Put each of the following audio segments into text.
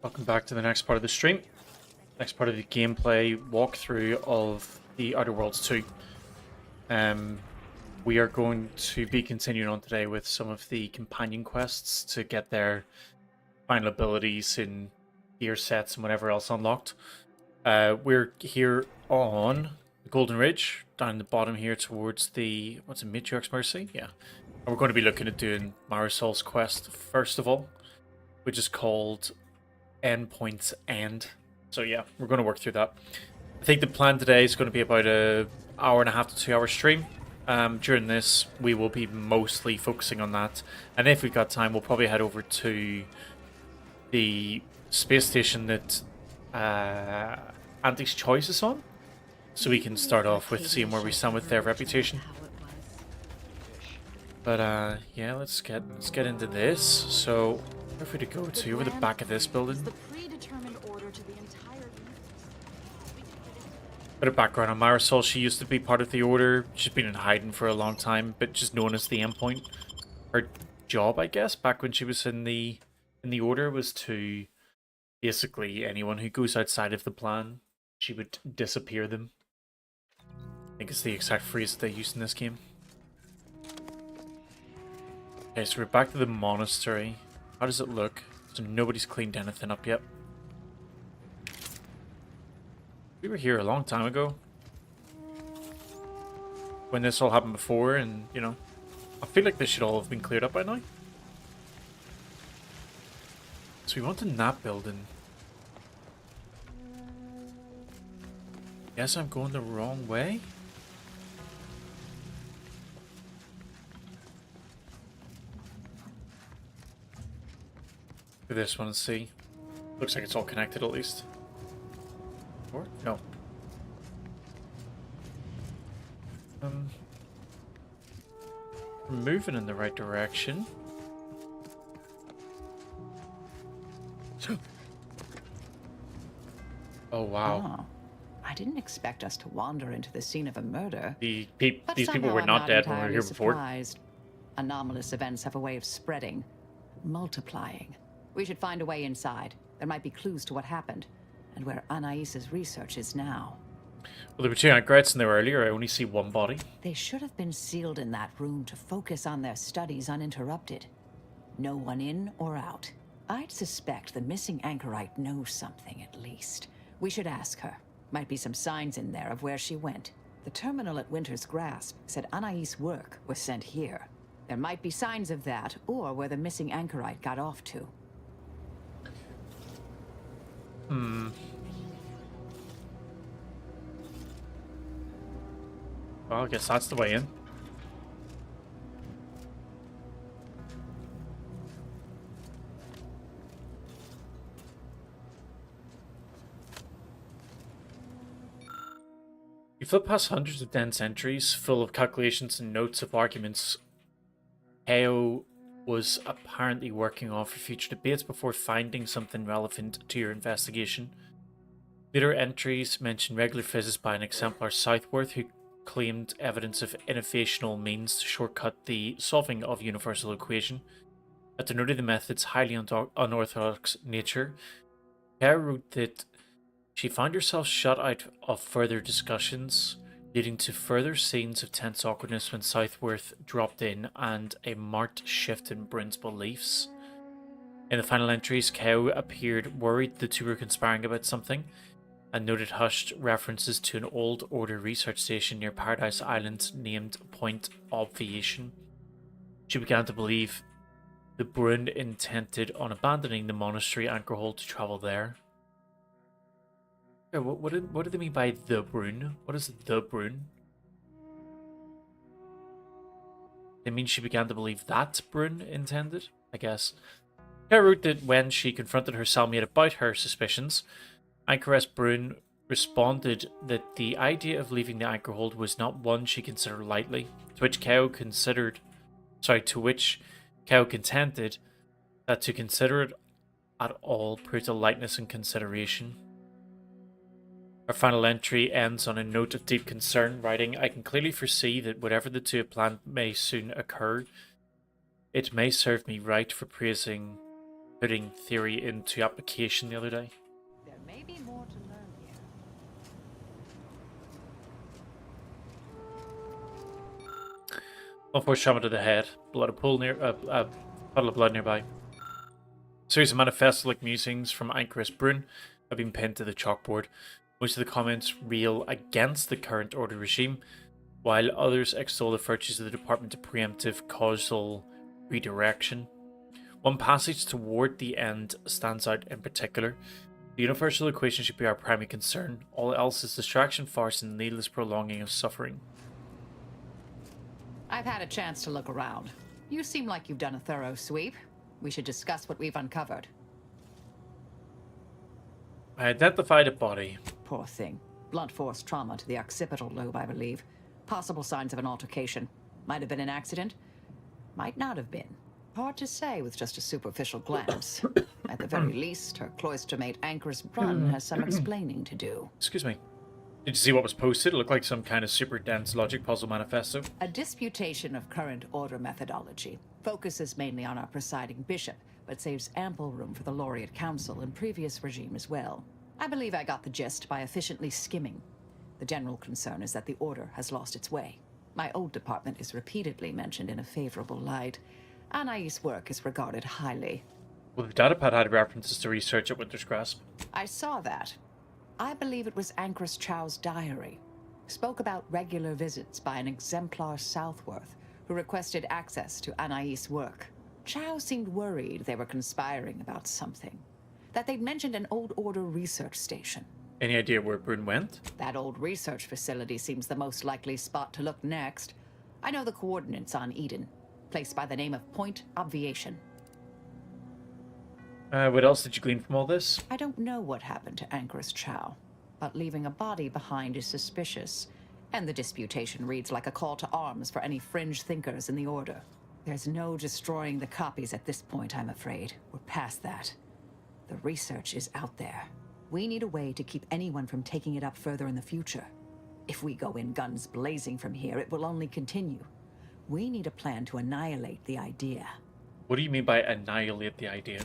Welcome back to the next part of the stream. Next part of the gameplay walkthrough of the Outer Worlds 2. We are going to be continuing on today with some of the companion quests to get their final abilities and gear sets and whatever else unlocked. We're here on the Golden Ridge, down the bottom here towards the, what's it, Matriarch's Mercy? Yeah. And we're going to be looking at doing Marisol's quest first of all, which is called Endpoints End. So yeah, we're going to work through that. I think the plan today is going to be about an hour and a half to 2 hour stream. During this, we will be mostly focusing on that. And if we've got time, we'll probably head over to the space station that Anti's Choice is on. So we can start off with seeing where we stand with their reputation. But yeah, let's get into this. So where are we to go to? Over the back of this building. Bit of background on Marisol. She used to be part of the Order. She's been in hiding for a long time, but just known as the Endpoint. Her job, I guess, back when she was in the Order, was to basically anyone who goes outside of the plan, she would disappear them. I think it's the exact phrase that they used in this game. Okay, so we're back to the monastery. How does it look? So nobody's cleaned anything up yet. We were here a long time ago. When this all happened before, and, you know, I feel like this should all have been cleared up by now. So we want in that building. Guess I'm going the wrong way? Do this one and see. Looks like it's all connected at least. Or? No. We're moving in the right direction. Oh wow. Oh, I didn't expect us to wander into the scene of a murder. These people were not dead when we were here before. Surprised. Anomalous events have a way of spreading, multiplying. We should find a way inside. There might be clues to what happened, and where Anais's research is now. Well, there were two anchorites in there earlier. I only see one body. They should have been sealed in that room to focus on their studies uninterrupted. No one in or out. I'd suspect the missing anchorite knows something at least. We should ask her. Might be some signs in there of where she went. The terminal at Winter's Grasp said Anais' work was sent here. There might be signs of that, or where the missing anchorite got off to. Well, I guess that's the way in. You flip past hundreds of dense entries full of calculations and notes of arguments Heo was apparently working on for future debates before finding something relevant to your investigation. Later entries mention regular visits by an exemplar Southworth who claimed evidence of innovational means to shortcut the solving of universal equation. That denoted the method's highly unorthodox nature. Heo wrote that she found herself shut out of further discussions, leading to further scenes of tense awkwardness when Southworth dropped in and a marked shift in Bryn's beliefs. In the final entries, Keo appeared worried the two were conspiring about something, and noted hushed references to an old Order research station near Paradise Island named Point Obviation. She began to believe the Bryn intended on abandoning the monastery anchorhold to travel there. What do they mean by the Bryn? What is the Bryn? They mean she began to believe that Bryn intended, I guess. Kara wrote that when she confronted her cellmate about her suspicions, Anchoress Bryn responded that the idea of leaving the anchorhold was not one she considered lightly, to which Keo contended that to consider it at all proved a lightness and consideration. Our final entry ends on a note of deep concern, writing, I can clearly foresee that whatever the two have planned may soon occur. It may serve me right for praising putting theory into application the other day. There may be more to learn here. One force trauma to the head. Blood pool near puddle of blood nearby. A series of manifesto-like musings from Anchoress Brune have been pinned to the chalkboard. Most of the comments rail against the current order regime, while others extol the virtues of the Department of Preemptive Causal Redirection. One passage toward the end stands out in particular. The universal equation should be our primary concern. All else is distraction, farce, and needless prolonging of suffering. I've had a chance to look around. You seem like you've done a thorough sweep. We should discuss what we've uncovered. I identified a body. Poor thing. Blunt force trauma to the occipital lobe, I believe. Possible signs of an altercation. Might have been an accident. Might not have been. Hard to say with just a superficial glance. At the very least, her cloister mate Anchoress Brune has some explaining to do. Excuse me. Did you see what was posted? It looked like some kind of super dense logic puzzle manifesto. A disputation of current order methodology. Focuses mainly on our presiding bishop, but saves ample room for the laureate council and previous regime as well. I believe I got the gist by efficiently skimming. The general concern is that the order has lost its way. My old department is repeatedly mentioned in a favorable light. Anais' work is regarded highly. Well, the datapad had references to research at Winter's Grasp. I saw that. I believe it was Anchoress Chow's diary. Spoke about regular visits by an exemplar Southworth, who requested access to Anais' work. Chow seemed worried they were conspiring about something. That they'd mentioned an old order research station. Any idea where Brune went? That old research facility seems the most likely spot to look next. I know the coordinates on Eden. Place by the name of Point Obviation. What else did you glean from all this? I don't know what happened to Anchoress Chow, but leaving a body behind is suspicious. And the disputation reads like a call to arms for any fringe thinkers in the Order. There's no destroying the copies at this point, I'm afraid. We're past that. The research is out there. We need a way to keep anyone from taking it up further in the future. If we go in guns blazing from here, it will only continue. We need a plan to annihilate the idea. What do you mean by annihilate the idea?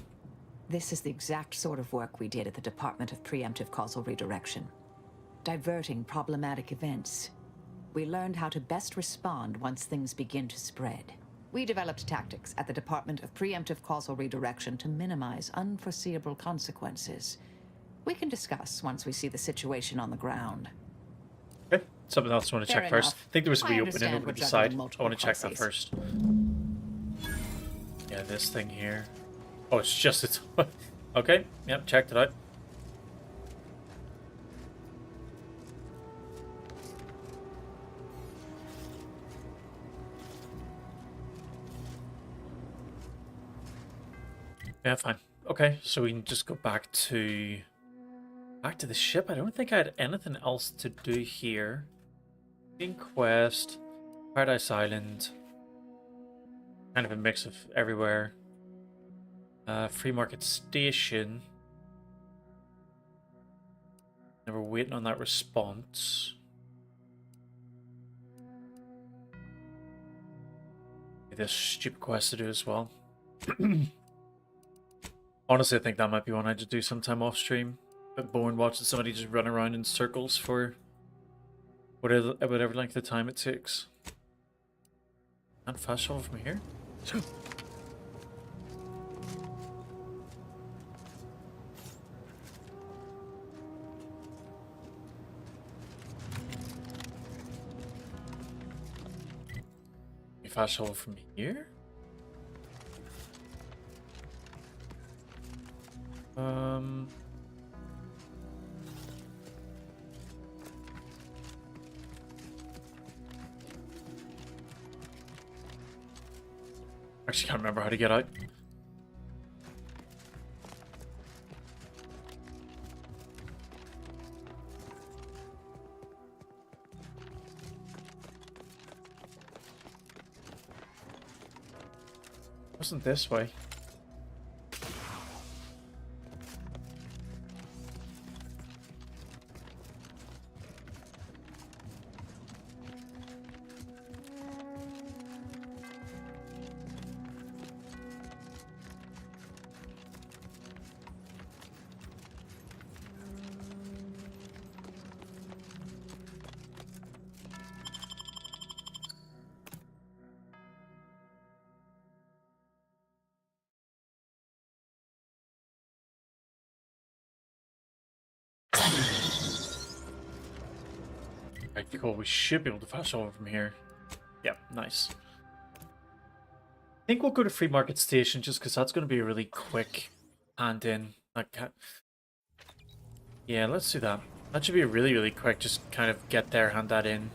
This is the exact sort of work we did at the Department of Preemptive Causal Redirection. Diverting problematic events. We learned how to best respond once things begin to spread. We developed tactics at the Department of Preemptive Causal Redirection to minimize unforeseeable consequences. We can discuss once we see the situation on the ground. Okay, something else I want to check Fair first. enough. I think there was a I reopening understand over we're the juggling side. I multiple want to check that crises. first. Yeah, this thing here. Oh, it's just its... Okay, yep, checked it out. Yeah, fine. Okay, so we can just go back to the ship. I don't think I had anything else to do here. Inquest, Paradise Island, kind of a mix of everywhere. Free Market Station. And we're waiting on that response. This stupid quest to do as well. Honestly, I think that might be one I just do sometime off stream. A bit boring watching somebody just run around in circles for whatever length of time it takes. And fast travel from here. You fast travel from here? Actually, can't remember how to get out. Wasn't this way? Right, cool. We should be able to fast over from here. Yep, nice. I think we'll go to Free Market Station just because that's going to be a really quick hand in. Yeah, let's do that. That should be really, really quick. Just kind of get there, hand that in.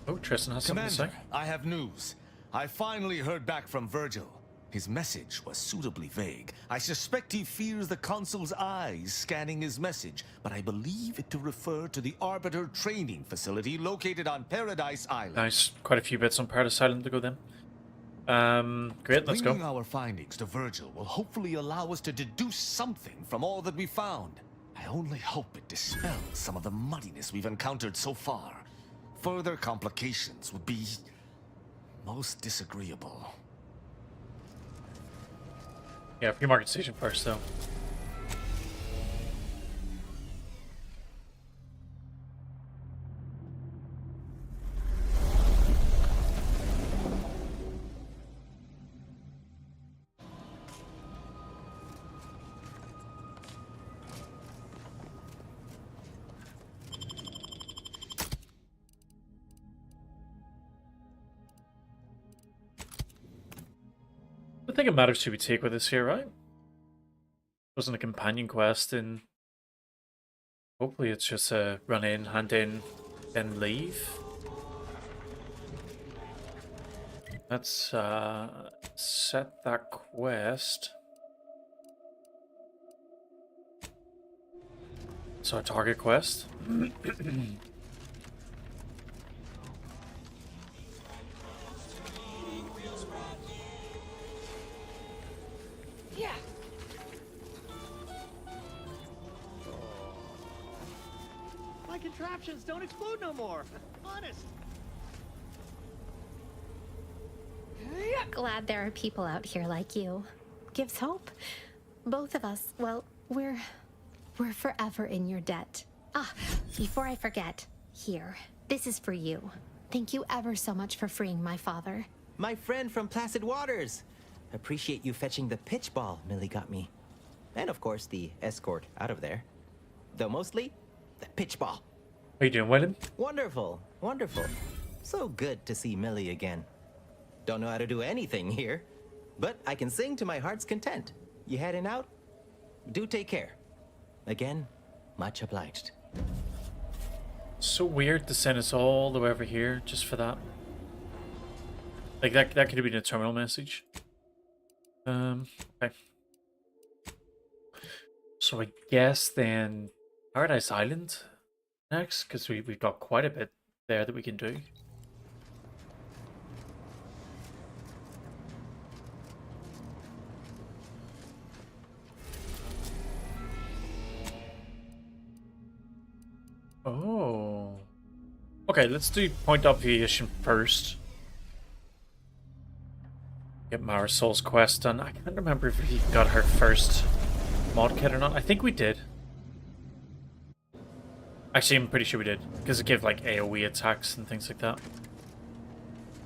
Oh, Tristan has something to say. I have news. I finally heard back from Virgil. His message was suitably vague. I suspect he fears the consul's eyes scanning his message, but I believe it to refer to the Arbiter training facility located on Paradise Island. Nice. Quite a few bits on Paradise Island to go then. Great, let's go. Bringing our findings to Virgil will hopefully allow us to deduce something from all that we found. I only hope it dispels some of the muddiness we've encountered so far. Further complications would be most disagreeable. Yeah, Free Market Station first, though. I think it matters who we take with us here, right? Wasn't a companion quest, and hopefully it's just a run in, hand in, then leave. Let's set that quest. So a target quest. Yeah. My contraptions don't explode no more. Honest. Glad there are people out here like you. Gives hope. Both of us, well, we're forever in your debt. Ah, before I forget, here, this is for you. Thank you ever so much for freeing my father. My friend from Placid Waters. Appreciate you fetching the pitch ball Millie got me. And of course, the escort out of there. Though mostly, the pitch ball. How you doing, William? Wonderful, wonderful. So good to see Millie again. Don't know how to do anything here, but I can sing to my heart's content. You heading out? Do take care. Again, much obliged. So weird to send us all the way over here just for that. Like that could have been a terminal message. Okay. So I guess then Paradise Island next, because we've got quite a bit there that we can do. Oh. Okay, let's do point obviation first. Get Marisol's quest done. I can't remember if we got her first mod kit or not. I think we did. Actually, I'm pretty sure we did, because it gave like AoE attacks and things like that.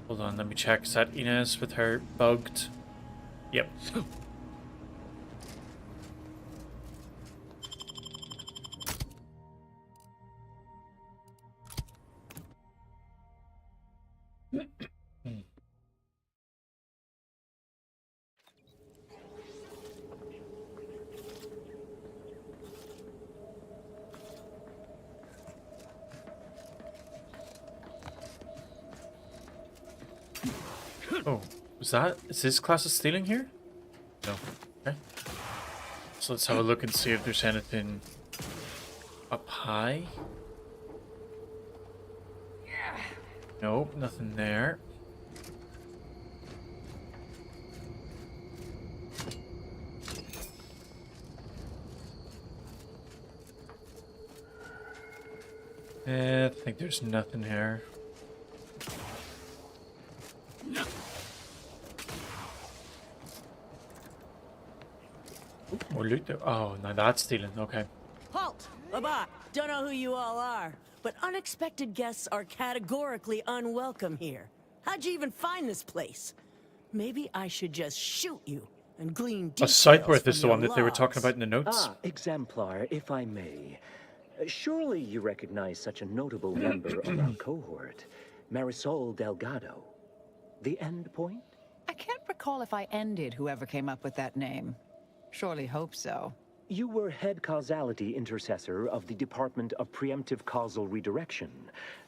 Hold on, let me check. Is that Inez with her bugged? Yep. Oh, is this class of stealing here? No. Okay. So let's have a look and see if there's anything up high. Nope, nothing there. I think there's nothing here. More loot there. Oh, now that's stealing. Okay. Halt! Bye-bye. Don't know who you all are, but unexpected guests are categorically unwelcome here. How'd you even find this place? Maybe I should just shoot you and glean A details Southworth from is the your one that they were talking logs. about in the notes. Ah, Exemplar, if I may. Surely you recognize such a notable member of our cohort, Marisol Delgado. The end point? I can't recall if I ended whoever came up with that name. Surely hope so. You were head causality intercessor of the Department of Preemptive Causal Redirection,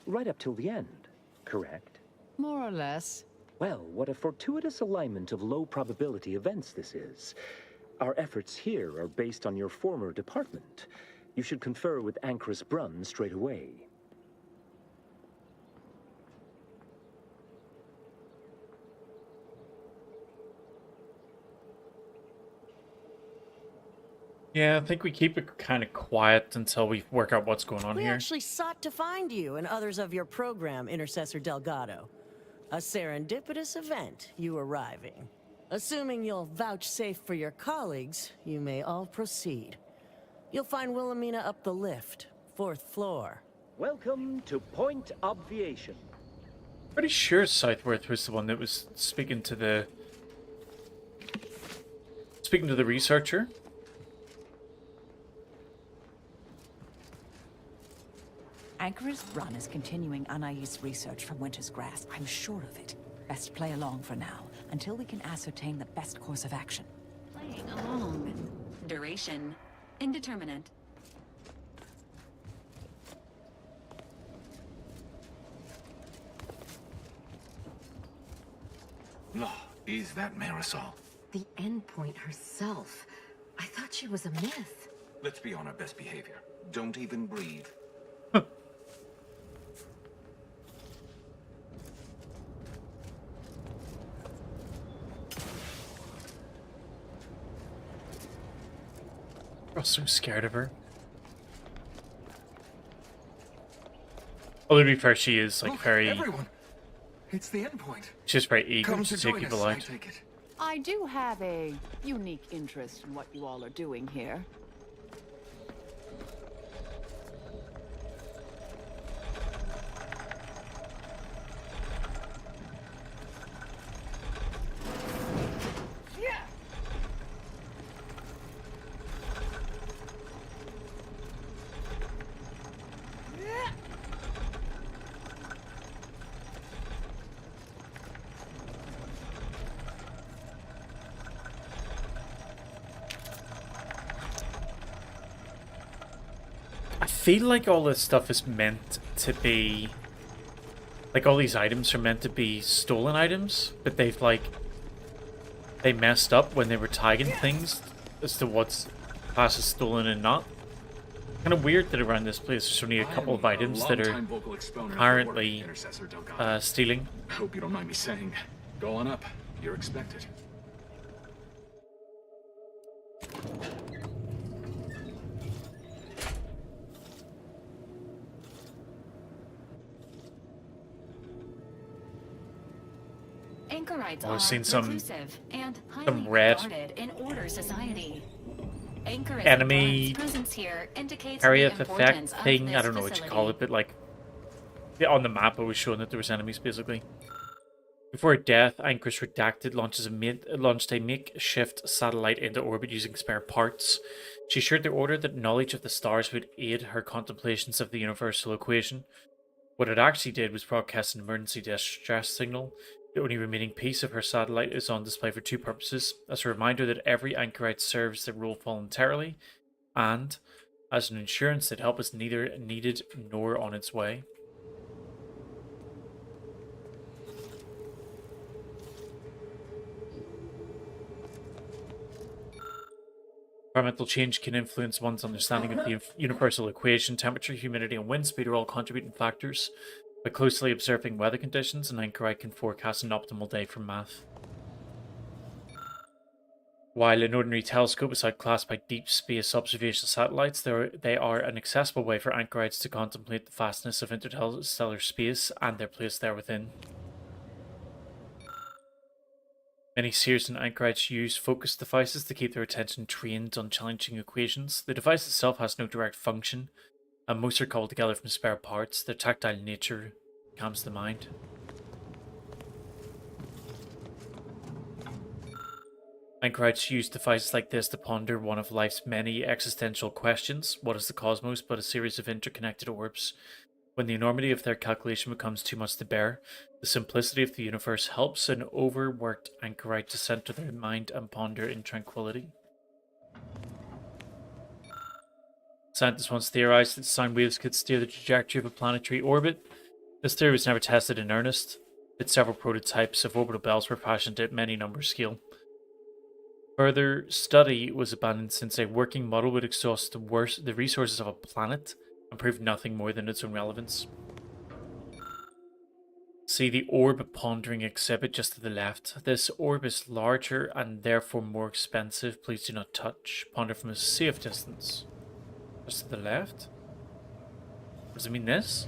right up till the end, correct? More or less. Well, what a fortuitous alignment of low probability events this is. Our efforts here are based on your former department. You should confer with Ancrus Brunn straight away. Yeah, I think we keep it kind of quiet until we work out what's going on We here. actually sought to find you and others of your program, Intercessor Delgado. A serendipitous event, you arriving. Assuming you'll vouchsafe for your colleagues, you may all proceed. You'll find Wilhelmina up the lift, 4th floor. Welcome to Point Obviation. Pretty sure Southworth was the one that was speaking to the researcher. Anchor's Run is continuing Anais' research from Winter's Grasp. I'm sure of it. Best play along for now, until we can ascertain the best course of action. Playing along. Duration indeterminate. Is that Marisol? The endpoint herself. I thought she was a myth. Let's be on our best behavior. Don't even breathe. I was so scared of her. Although to be fair, she is like very. Everyone, it's the endpoint. She's very eager Come to to take join people us, I out. take it. I do have a unique interest in what you all are doing here. I feel like all this stuff is meant to be, like all these items are meant to be stolen items, but they messed up when they were tagging things as to what's classed as stolen and not. Kind of weird that around this place there's only a couple of items that are currently stealing. I hope you don't mind me saying. Go on up. You're expected. Anchorites I've are seen some reclusive and highly red regarded in order society. Anchor enemy presence here indicates area the effect importance of thing. I this don't know what you facility. call it, but like on the map it was showing that there was enemies basically. Before her death, Anchor's Redacted launched a makeshift satellite into orbit using spare parts. She assured the Order that knowledge of the stars would aid her contemplations of the universal equation. What it actually did was broadcast an emergency distress signal. The only remaining piece of her satellite is on display for two purposes: as a reminder that every anchorite serves the role voluntarily, and as an insurance that help is neither needed nor on its way. Environmental change can influence one's understanding of the universal equation. Temperature, humidity, and wind speed are all contributing factors. By closely observing weather conditions, an anchorite can forecast an optimal day for math. While an ordinary telescope is outclassed by deep space observation satellites, they are an accessible way for anchorites to contemplate the vastness of interstellar space and their place there within. Many seers and anchorites use focus devices to keep their attention trained on challenging equations. The device itself has no direct function, and most are cobbled together from spare parts. Their tactile nature calms the mind. Anchorites use devices like this to ponder one of life's many existential questions. What is the cosmos but a series of interconnected orbs? When the enormity of their calculation becomes too much to bear, the simplicity of the universe helps an overworked anchorite to center their mind and ponder in tranquility. Scientists once theorized that sound waves could steer the trajectory of a planetary orbit. This theory was never tested in earnest, but several prototypes of orbital bells were fashioned at many number scale. Further study was abandoned since a working model would exhaust the resources of a planet and prove nothing more than its own relevance. See the orb pondering exhibit just to the left. This orb is larger and therefore more expensive. Please do not touch. Ponder from a safe distance. Just to the left? Does it mean this?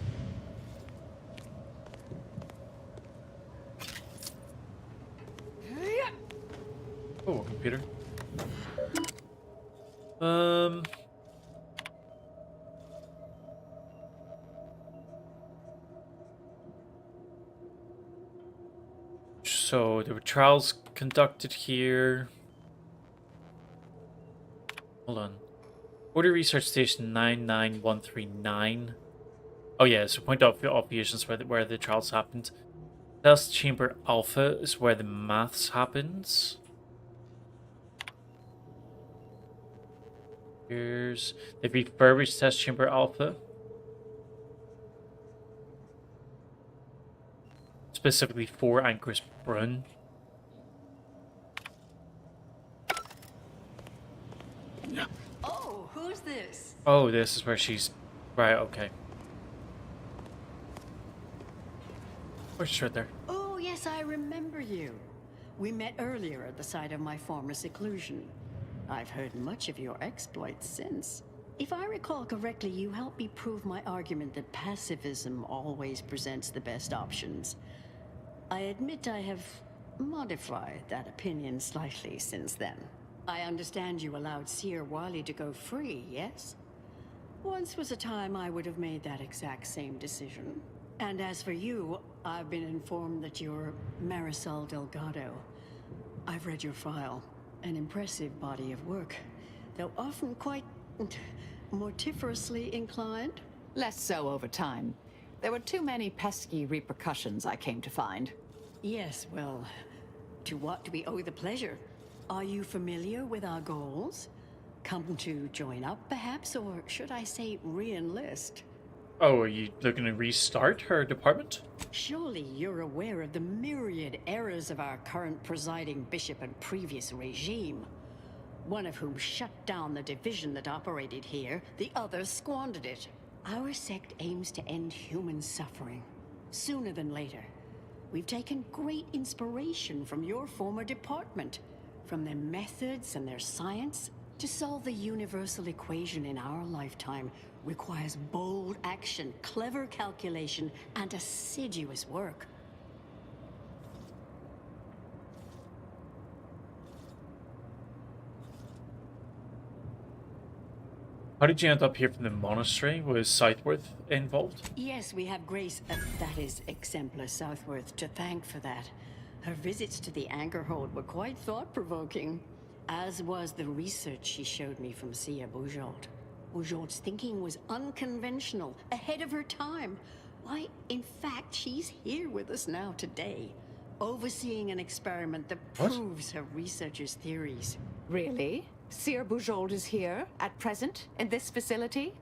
Oh, a computer. So there were trials conducted here. Hold on. Order Research Station 99139. Oh yeah, so point out obviations where the trials happened. Test Chamber Alpha is where the maths happens. Here's the refurbished Test Chamber Alpha. Specifically for Anchor's Brun. Oh, who's this? Oh, this is where she's... Right, okay. Oh, she's right there. Oh, yes, I remember you. We met earlier at the site of my former seclusion. I've heard much of your exploits since. If I recall correctly, you helped me prove my argument that pacifism always presents the best options. I admit I have modified that opinion slightly since then. I understand you allowed Seer Wily to go free, yes? Once was a time I would have made that exact same decision. And as for you, I've been informed that you're Marisol Delgado. I've read your file. An impressive body of work, though often quite mortiferously inclined. Less so over time. There were too many pesky repercussions, I came to find. Yes, well, to what do we owe the pleasure? Are you familiar with our goals? Come to join up, perhaps, or should I say re-enlist? Oh, are you looking to restart her department? Surely you're aware of the myriad errors of our current presiding bishop and previous regime. One of whom shut down the division that operated here, the other squandered it. Our sect aims to end human suffering, sooner than later. We've taken great inspiration from your former department, from their methods and their science. To solve the universal equation in our lifetime requires bold action, clever calculation, and assiduous work. How did you end up here from the monastery? Was Southworth involved? Yes, we have Grace, that is Exemplar Southworth, to thank for that. Her visits to the Anchorhold were quite thought-provoking, as was the research she showed me from Sia Bujold. Bujold's thinking was unconventional, ahead of her time. Why, in fact, she's here with us now today, overseeing an experiment that proves her researcher's theories. Really? Seer Bujold is here, at present, in this facility?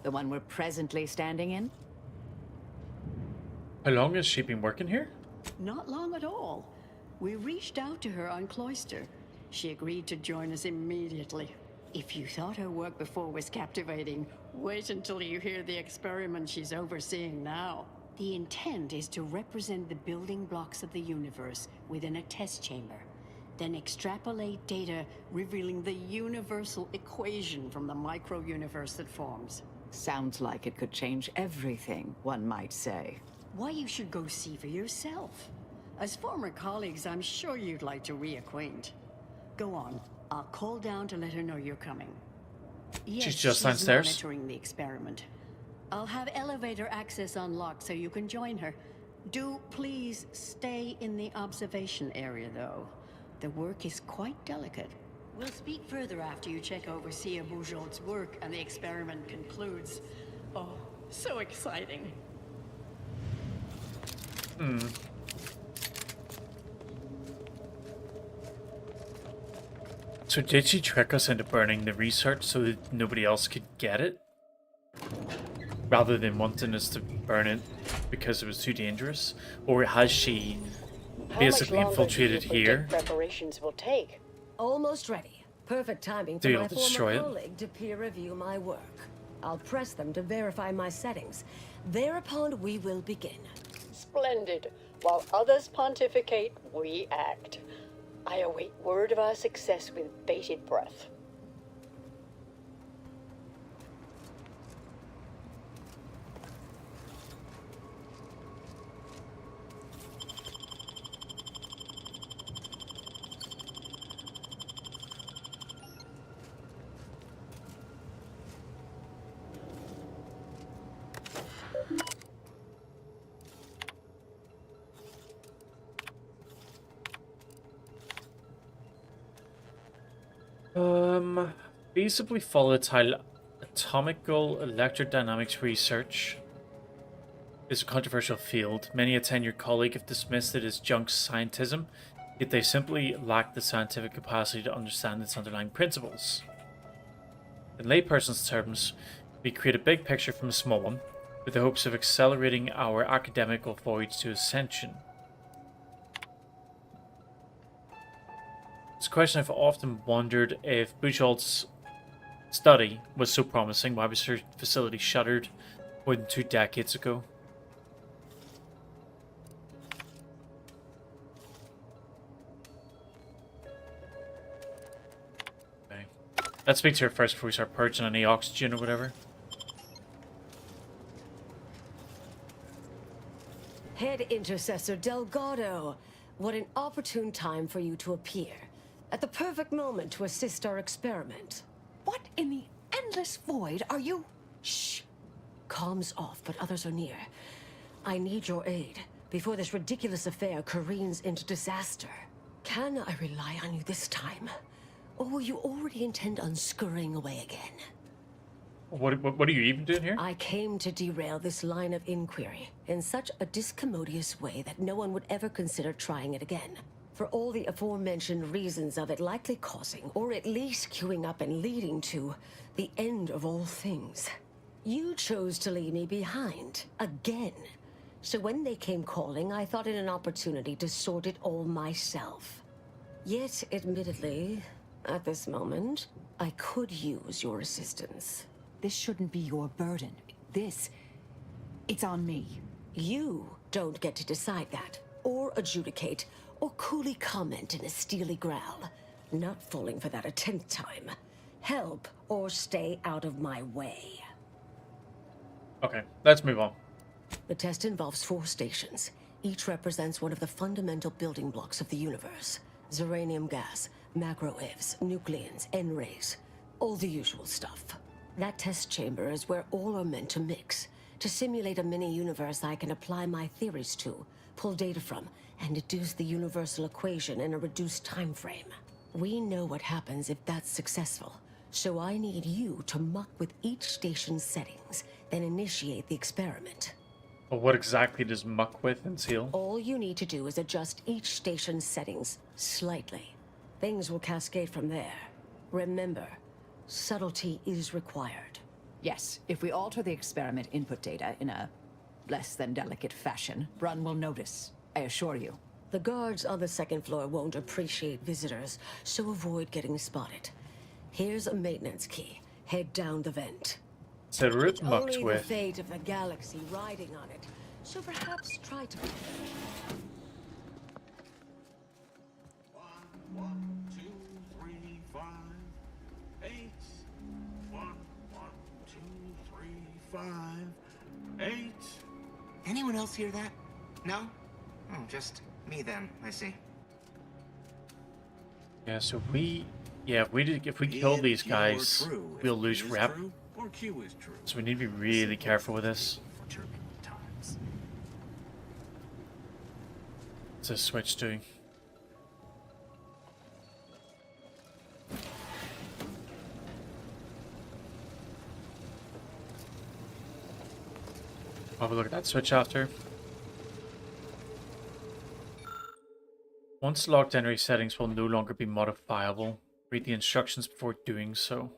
The one we're presently standing in? How long has she been working here? Not long at all. We reached out to her on Cloister. She agreed to join us immediately. If you thought her work before was captivating, wait until you hear the experiment she's overseeing now. The intent is to represent the building blocks of the universe within a test chamber, then extrapolate data revealing the universal equation from the micro-universe that forms. Sounds like it could change everything, one might say. Why, you should go see for yourself. As former colleagues, I'm sure you'd like to reacquaint. Go on. I'll call down to let her know you're coming. Yes, she's just downstairs. Monitoring the experiment. I'll have elevator access unlocked so you can join her. Do please stay in the observation area, though. The work is quite delicate. We'll speak further after you check over Sia Bourgeot's work and the experiment concludes. Oh, so exciting. So did she trick us into burning the research so that nobody else could get it? Rather than wanting us to burn it because it was too dangerous? Or has she basically infiltrated here? Preparations will take. Almost ready. Perfect timing for my former colleague to peer review my work. I'll press them to verify my settings. Thereupon we will begin. Splendid. While others pontificate, we act. I await word of our success with bated breath. Basically follow the title. Atomical electrodynamics research is a controversial field. Many a tenured colleague have dismissed it as junk scientism, yet they simply lack the scientific capacity to understand its underlying principles. In layperson's terms, we create a big picture from a small one, with the hopes of accelerating our academical voyage to ascension. It's a question I've often wondered: if Buchholz's study was so promising, why was her facility shuttered more than 2 decades ago? Okay. Let's speak to her first before we start purging any oxygen or whatever. Head Intercessor Delgado, what an opportune time for you to appear. At the perfect moment to assist our experiment. What in the endless void are you? Shh. Comms off, but others are near. I need your aid before this ridiculous affair careens into disaster. Can I rely on you this time? Or will you already intend on scurrying away again? What are you even doing here? I came to derail this line of inquiry in such a discommodious way that no one would ever consider trying it again. For all the aforementioned reasons of it likely causing, or at least queuing up and leading to, the end of all things. You chose to leave me behind, again. So when they came calling, I thought it an opportunity to sort it all myself. Yet, admittedly, at this moment, I could use your assistance. This shouldn't be your burden. It's on me. You don't get to decide that, or adjudicate, or coolly comment in a steely growl. Not falling for that a 10th time. Help or stay out of my way. Okay, let's move on. The test involves 4 stations. Each represents one of the fundamental building blocks of the universe. Zeranium gas, macro-ivs, nucleons, N-rays. All the usual stuff. That test chamber is where all are meant to mix. To simulate a mini-universe I can apply my theories to, pull data from, and deduce the universal equation in a reduced time frame. We know what happens if that's successful, so I need you to muck with each station's settings, then initiate the experiment. Well, what exactly does muck with entail? All you need to do is adjust each station's settings slightly. Things will cascade from there. Remember, subtlety is required. Yes, if we alter the experiment input data in a less than delicate fashion, Brun will notice. I assure you. The guards on the 2nd floor won't appreciate visitors, so avoid getting spotted. Here's a maintenance key. Head down the vent. So root mucked Only with. the fate of the galaxy riding on it, so perhaps try to... 1, 2, 3, 5, 8. 1, 1, 2, 3, 5, 8. Anyone else hear that? No? Oh, just me then, I see. Yeah, so if we kill these guys, we'll lose rep. Or Q is true. So we need to be really careful with this. What's this switch doing? a look at that switch after. Once locked, Enray settings will no longer be modifiable. Read the instructions before doing so.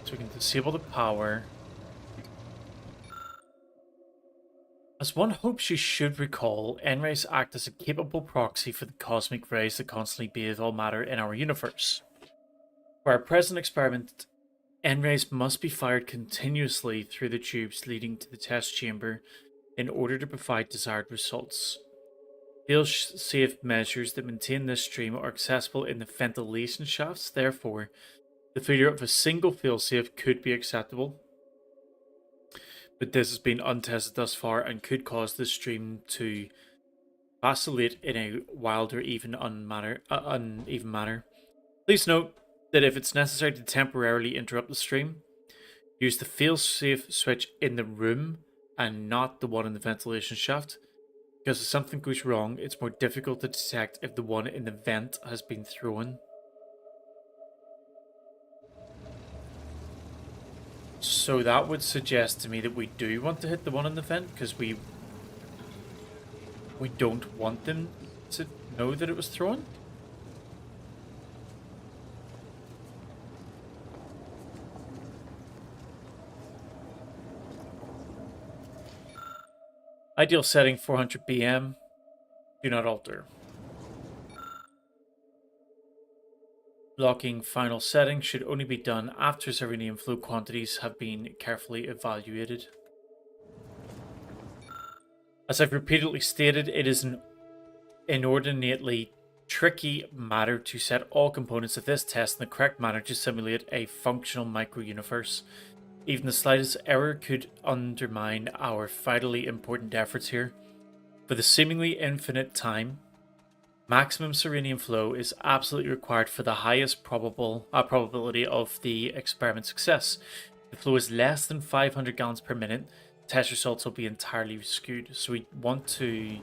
So we can disable the power. As one hopes you should recall, N-rays act as a capable proxy for the cosmic rays that constantly bathe all matter in our universe. For our present experiment, N-rays must be fired continuously through the tubes leading to the test chamber in order to provide desired results. Fail-safe measures that maintain this stream are accessible in the ventilation shafts, therefore, the failure of a single fail-safe could be acceptable. But this has been untested thus far and could cause the stream to vacillate in a wild or even uneven manner. Please note that if it's necessary to temporarily interrupt the stream, use the fail-safe switch in the room and not the one in the ventilation shaft, because if something goes wrong, it's more difficult to detect if the one in the vent has been thrown. So that would suggest to me that we do want to hit the one in the vent, because we don't want them to know that it was thrown. Ideal setting 400 BM. Do not alter. Blocking final setting should only be done after Zeranium flow quantities have been carefully evaluated. As I've repeatedly stated, it is an inordinately tricky matter to set all components of this test in the correct manner to simulate a functional micro-universe. Even the slightest error could undermine our vitally important efforts here. For the seemingly infinite time, maximum Serenium flow is absolutely required for the highest probability of the experiment success. If the flow is less than 500 gallons per minute, test results will be entirely skewed. So we want to...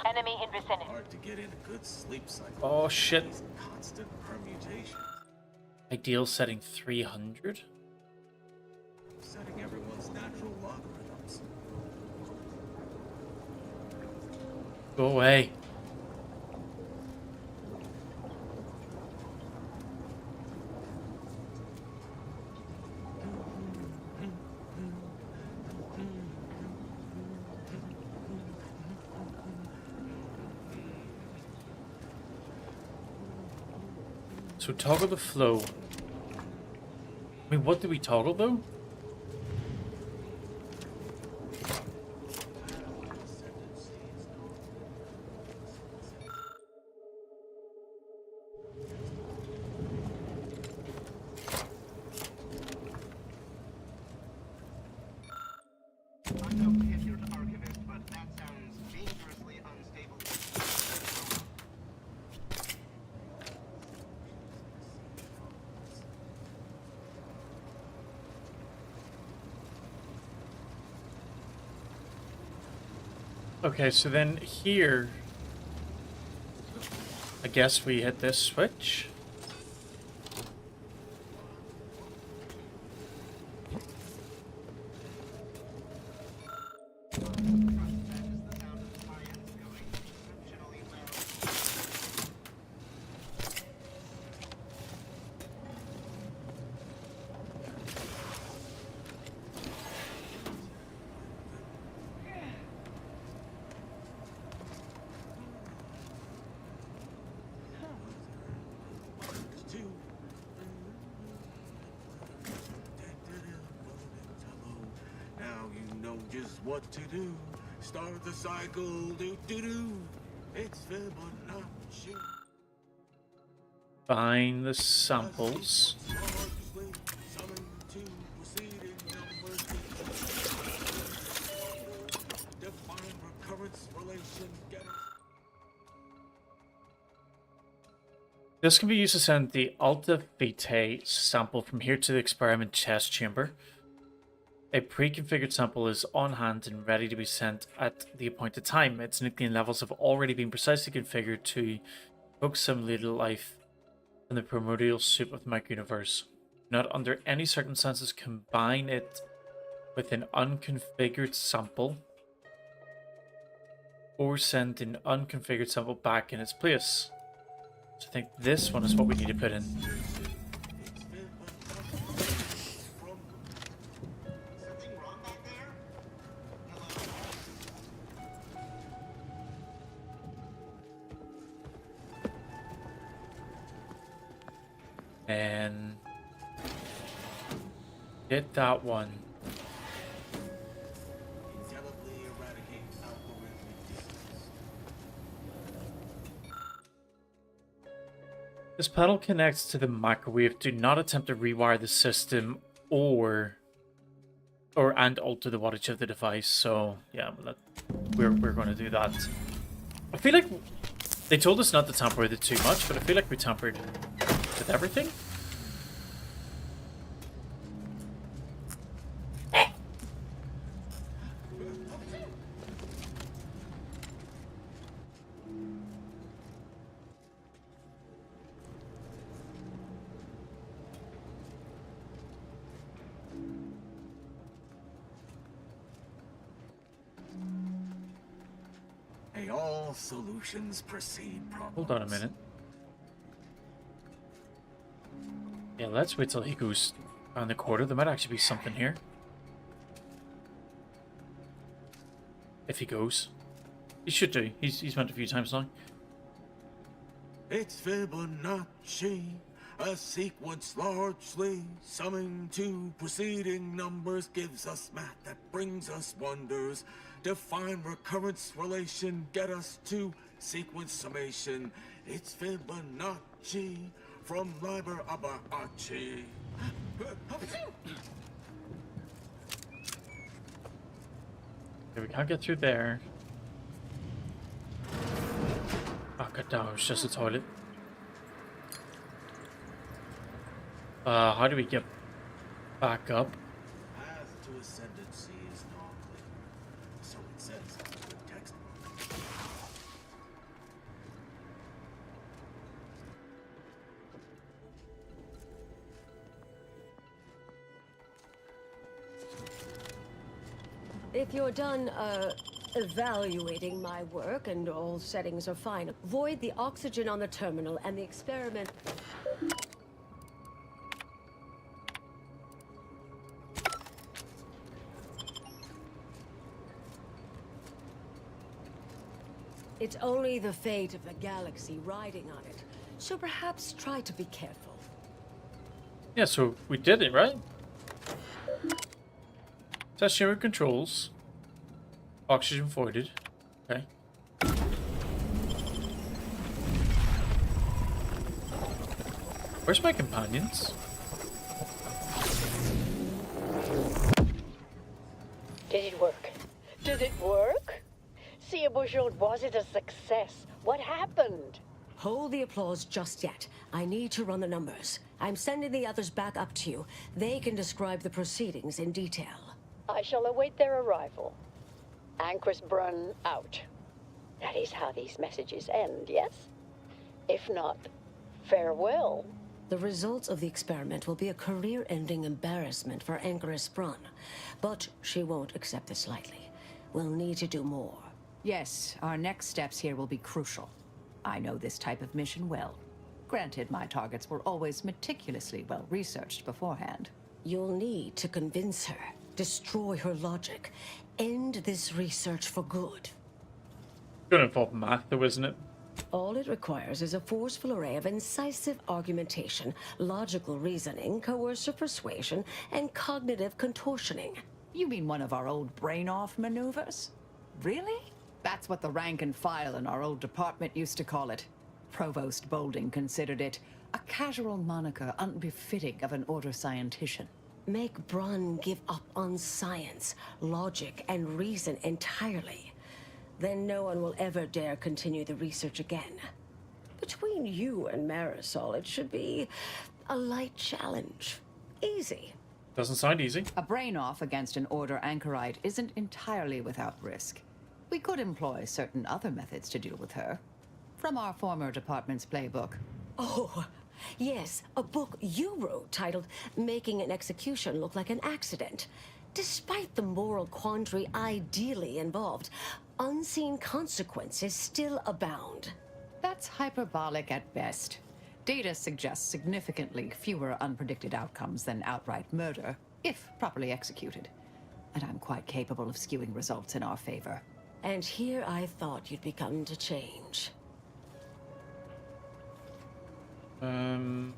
Enemy in vicinity. Hard to get in a good sleep cycle. Oh shit. These constant permutations. Ideal setting 300. Setting everyone's natural logarithms. Go away. So toggle the flow. I mean, what do we toggle though? Okay, so then here, I guess we hit this switch. Just what to do. Start the cycle. Do. It's Fibonacci. Find the samples. This can be used to send the Alta Vitae sample from here to the experiment test chamber. A pre-configured sample is on hand and ready to be sent at the appointed time. Its nucleon levels have already been precisely configured to evoke simulated life in the primordial soup of the micro-universe. Not under any circumstances combine it with an unconfigured sample or send an unconfigured sample back in its place. So I think this one is what we need to put in. And get that one. This panel connects to the microwave. Do not attempt to rewire the system or alter the wattage of the device. So yeah, we're going to do that. I feel like they told us not to tamper with it too much, but I feel like we tampered with everything. All solutions precede problems. Hold on a minute. Yeah, let's wait till he goes around the corner. There might actually be something here. If he goes. He should do. He's went a few times now. It's Fibonacci, a sequence largely summing to preceding numbers gives us math that brings us wonders. Define recurrence relation, get us to sequence summation. It's Fibonacci from Liber Abaci. Okay, we can't get through there. Oh god damn, it was just a toilet. How do we get back up? Path to ascendancy is not clear. So it says in the textbook. If you're done, evaluating my work and all settings are fine, void the oxygen on the terminal and the experiment... It's only the fate of the galaxy riding on it, so perhaps try to be careful. Yeah, so we did it, right? Stationary controls. Oxygen voided. Okay. Where's my companions? Did it work? Did it work? See, was it a success? What happened? Hold the applause just yet. I need to run the numbers. I'm sending the others back up to you. They can describe the proceedings in detail. I shall await their arrival. Anchor's Brun out. That is how these messages end, yes? If not, farewell. The results of the experiment will be a career-ending embarrassment for Anchoress Brun. But she won't accept this lightly. We'll need to do more. Yes, our next steps here will be crucial. I know this type of mission well. Granted, my targets were always meticulously well-researched beforehand. You'll need to convince her, destroy her logic, end this research for good. Gonna involve math, though, isn't it? All it requires is a forceful array of incisive argumentation, logical reasoning, coercive persuasion, and cognitive contortioning. You mean one of our old brain-off maneuvers? Really? That's what the rank and file in our old department used to call it. Provost Bolding considered it a casual moniker unbefitting of an order scientician. Make Brun give up on science, logic, and reason entirely. Then no one will ever dare continue the research again. Between you and Marisol, it should be a light challenge. Easy. Doesn't sound easy. A brain-off against an order anchorite isn't entirely without risk. We could employ certain other methods to deal with her. From our former department's playbook. Oh, Yes, a book you wrote titled Making an Execution Look Like an Accident. Despite the moral quandary ideally involved, unseen consequences still abound. That's hyperbolic at best. Data suggests significantly fewer unpredicted outcomes than outright murder, if properly executed. And I'm quite capable of skewing results in our favor. And here I thought you'd begun to change. What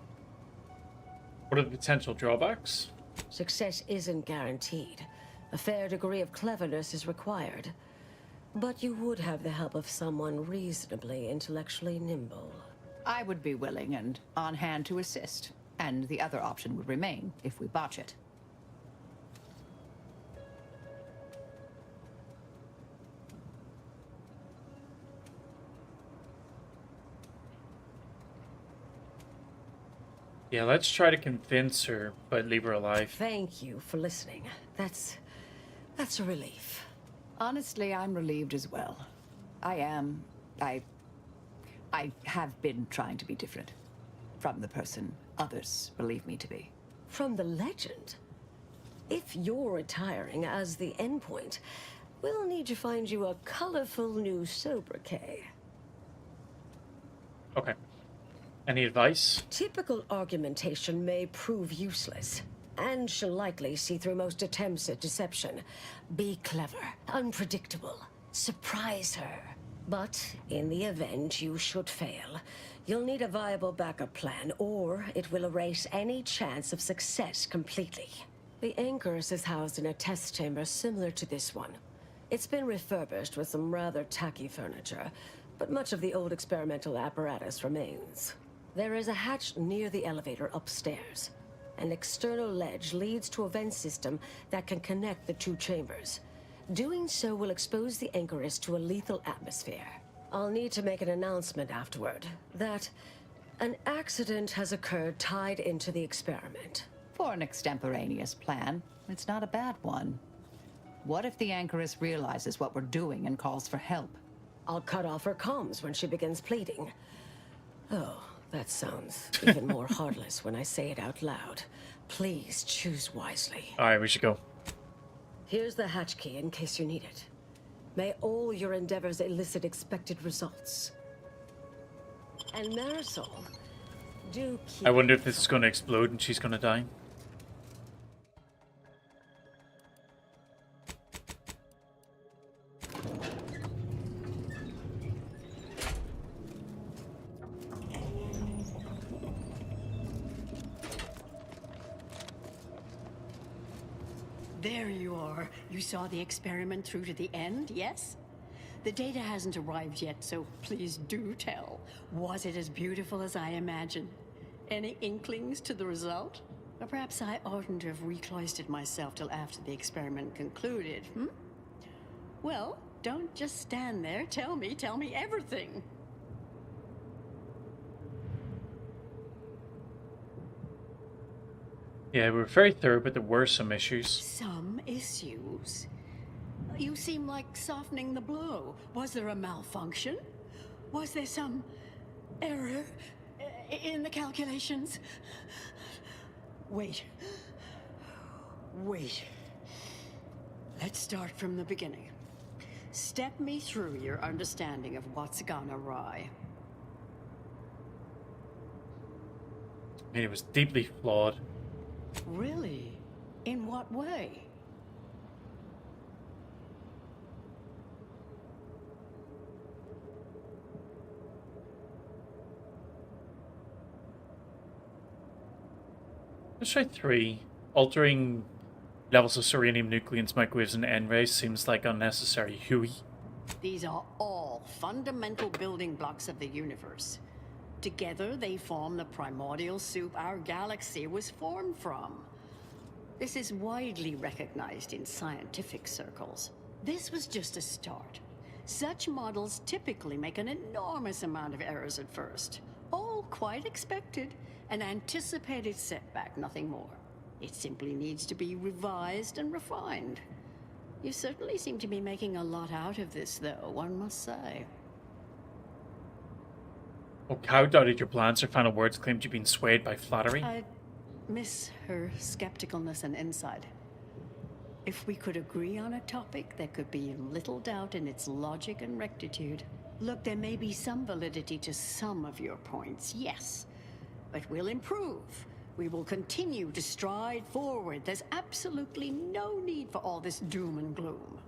are the potential drawbacks? Success isn't guaranteed. A fair degree of cleverness is required. But you would have the help of someone reasonably intellectually nimble. I would be willing and on hand to assist. And the other option would remain if we botch it. Yeah, let's try to convince her, but leave her alive. Thank you for listening. That's a relief. Honestly, I'm relieved as well. I have been trying to be different. From the person others believe me to be. From the legend? If you're retiring as the endpoint, we'll need to find you a colorful new sobriquet. Okay. Any advice? Typical argumentation may prove useless, and she'll likely see through most attempts at deception. Be clever, unpredictable, surprise her. But in the event you should fail, you'll need a viable backup plan, or it will erase any chance of success completely. The Anchorus is housed in a test chamber similar to this one. It's been refurbished with some rather tacky furniture, but much of the old experimental apparatus remains. There is a hatch near the elevator upstairs. An external ledge leads to a vent system that can connect the two chambers. Doing so will expose the Anchorus to a lethal atmosphere. I'll need to make an announcement afterward that an accident has occurred tied into the experiment. For an extemporaneous plan, it's not a bad one. What if the Anchorus realizes what we're doing and calls for help? I'll cut off her comms when she begins pleading. Oh, that sounds even more heartless when I say it out loud. Please choose wisely. Alright, we should go. Here's the hatch key in case you need it. May all your endeavors elicit expected results. And Marisol, do keep... I wonder if this is going to explode and she's going to die. There you are. You saw the experiment through to the end, yes? The data hasn't arrived yet, so please do tell. Was it as beautiful as I imagined? Any inklings to the result? Or perhaps I oughtn't to have recloistered myself till after the experiment concluded, hmm? Well, don't just stand there. Tell me everything. Yeah, we were very thorough, but there were some issues. Some issues? You seem like softening the blow. Was there a malfunction? Was there some error in the calculations? Wait. Let's start from the beginning. Step me through your understanding of what's gone awry. I mean, it was deeply flawed. Really? In what way? Let's try 3. Altering levels of serenium, nucleons, microwaves, and N-rays seems like unnecessary hooey. These are all fundamental building blocks of the universe. Together, they form the primordial soup our galaxy was formed from. This is widely recognized in scientific circles. This was just a start. Such models typically make an enormous amount of errors at first. All quite expected. An anticipated setback, nothing more. It simply needs to be revised and refined. You certainly seem to be making a lot out of this, though, one must say. Oh, Cow doubted your plans. Her final words claimed you'd been swayed by flattery. I miss her skepticalness and insight. If we could agree on a topic, there could be little doubt in its logic and rectitude. Look, there may be some validity to some of your points, yes. But we'll improve. We will continue to stride forward. There's absolutely no need for all this doom and gloom.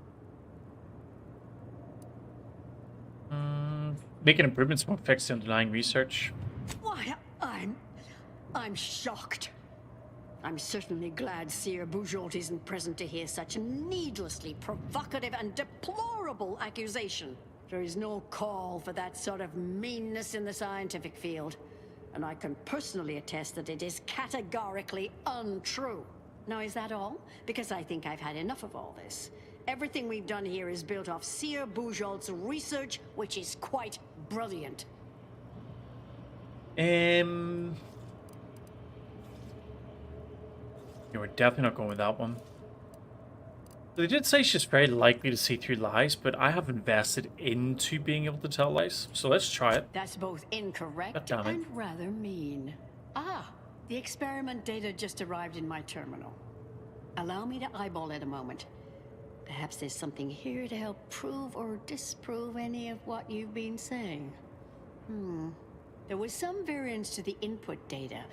Making improvements won't fix the underlying research. Why, I'm shocked. I'm certainly glad Seer Bujold isn't present to hear such a needlessly provocative and deplorable accusation. There is no call for that sort of meanness in the scientific field. And I can personally attest that it is categorically untrue. Now, is that all? Because I think I've had enough of all this. Everything we've done here is built off Seer Bujold's research, which is quite brilliant. You were definitely not going with that one. They did say she's very likely to see through lies, but I have invested into being able to tell lies, so let's try it. That's both incorrect and rather mean. Ah, the experiment data just arrived in my terminal. Allow me to eyeball it a moment. Perhaps there's something here to help prove or disprove any of what you've been saying. There was some variance to the input data.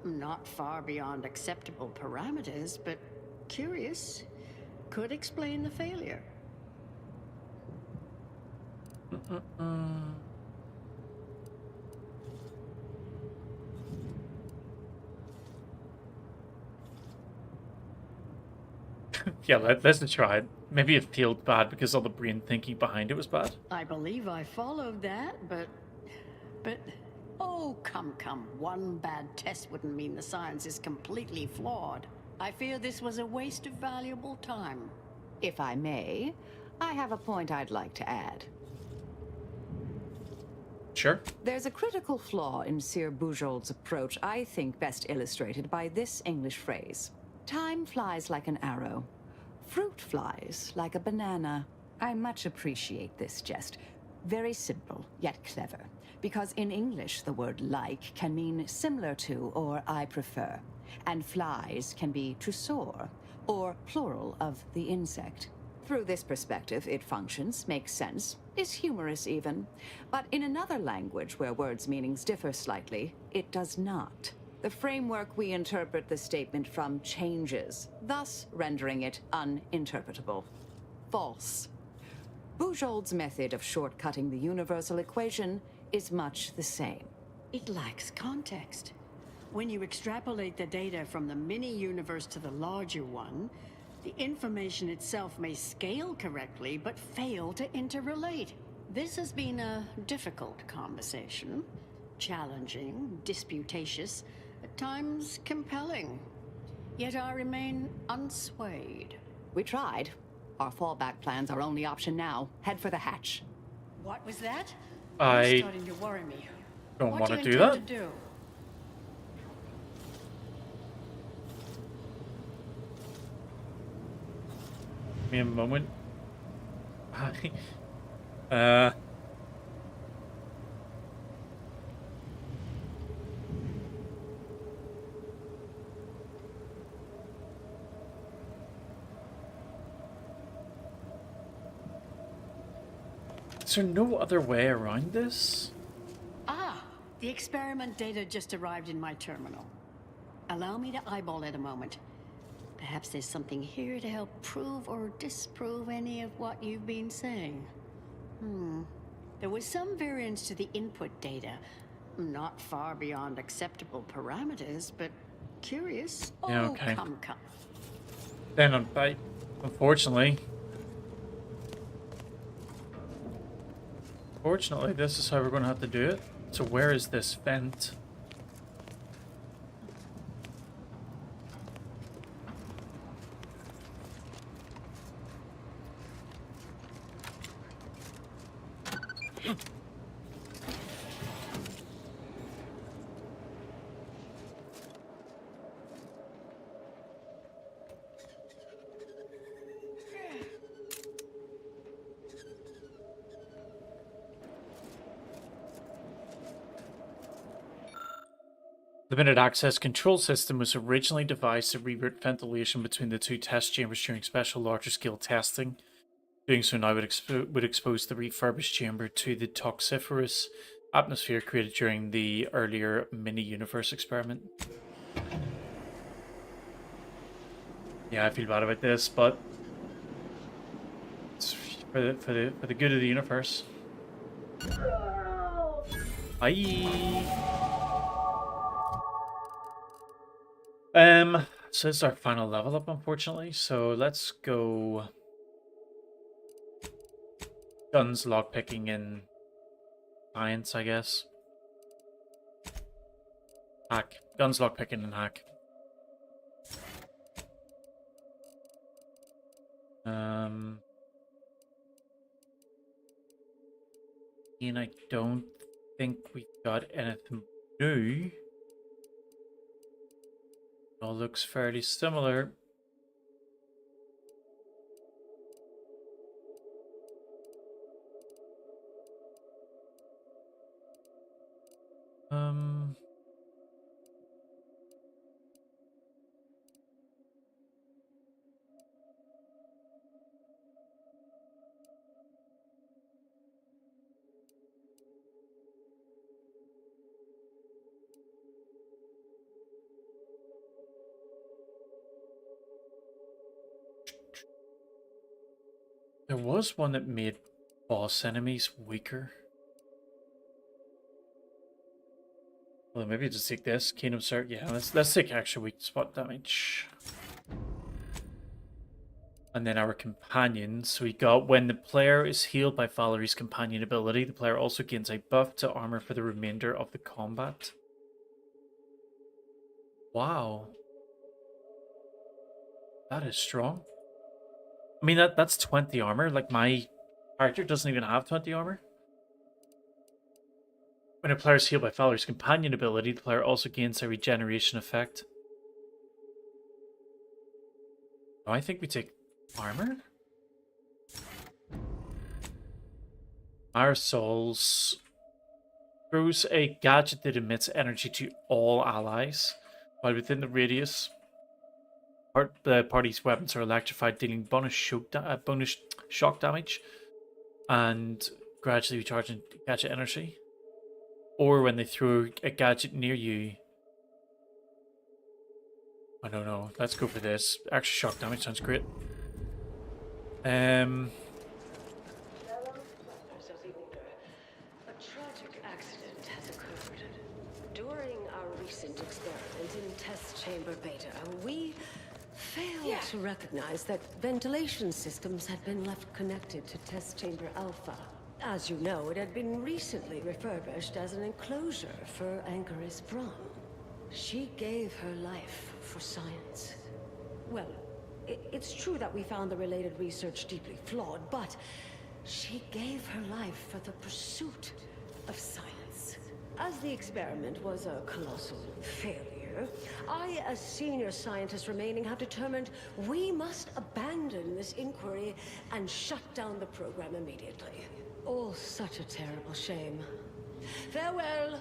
Not far beyond acceptable parameters, but curious. Could explain the failure. Yeah, let's try it. Maybe it failed bad because all the brain thinking behind it was bad. I believe I followed that, but... Oh, come. One bad test wouldn't mean the science is completely flawed. I fear this was a waste of valuable time. If I may, I have a point I'd like to add. Sure. There's a critical flaw in Seer Bujold's approach I think best illustrated by this English phrase. Time flies like an arrow. Fruit flies like a banana. I much appreciate this jest. Very simple, yet clever. Because in English, the word like can mean similar to or I prefer. And flies can be to soar, or plural of the insect. Through this perspective, it functions, makes sense, is humorous even. But in another language where words' meanings differ slightly, it does not. The framework we interpret the statement from changes, thus rendering it uninterpretable. False. Bujold's method of shortcutting the universal equation is much the same. It lacks context. When you extrapolate the data from the mini-universe to the larger one, the information itself may scale correctly, but fail to interrelate. This has been a difficult conversation. Challenging, disputatious, at times compelling. Yet I remain unswayed. We tried. Our fallback plan's our only option now. Head for the hatch. What was that? I starting to worry me. don't What want do to you do that. intend to do? Give me a moment. Is there no other way around this? Ah, the experiment data just arrived in my terminal. Allow me to eyeball it a moment. Perhaps there's something here to help prove or disprove any of what you've been saying. There was some variance to the input data. Not far beyond acceptable parameters, but curious. Yeah, Oh, okay. come. Then, unfortunately, this is how we're going to have to do it. So where is this vent? Limited access control system was originally devised to reroute ventilation between the two test chambers during special larger scale testing. Doing so now would expose the refurbished chamber to the toxiferous atmosphere created during the earlier mini-universe experiment. Yeah, I feel bad about this, but it's for the good of the universe. Bye. So this is our final level up, unfortunately. So let's go guns, lockpicking, and science, I guess. Hack. Guns, lockpicking, and hack. And I don't think we got anything new. All looks fairly similar. There was one that made boss enemies weaker. Well, maybe just take this. Kingdom Cert. Yeah, let's take extra weak spot damage. And then our companions. We got when the player is healed by Valerie's companion ability, the player also gains a buff to armor for the remainder of the combat. Wow. That is strong. I mean, that's 20 armor. Like, my character doesn't even have 20 armor. When a player is healed by Valerie's companion ability, the player also gains a regeneration effect. Oh, I think we take armor? Our Souls throws a gadget that emits energy to all allies while within the radius. The party's weapons are electrified, dealing bonus shock damage and gradually recharging gadget energy. Or when they throw a gadget near you. I don't know. Let's go for this. Extra shock damage sounds great. A tragic accident has occurred. During our recent experiment in test chamber beta, we failed to recognize that ventilation systems had been left connected to test chamber alpha. As you know, it had been recently refurbished as an enclosure for Anchoris Brum. She gave her life for science. Well, it's true that we found the related research deeply flawed, but she gave her life for the pursuit of science. As the experiment was a colossal failure, I, as senior scientist remaining, have determined we must abandon this inquiry and shut down the program immediately. Oh, such a terrible shame. Farewell!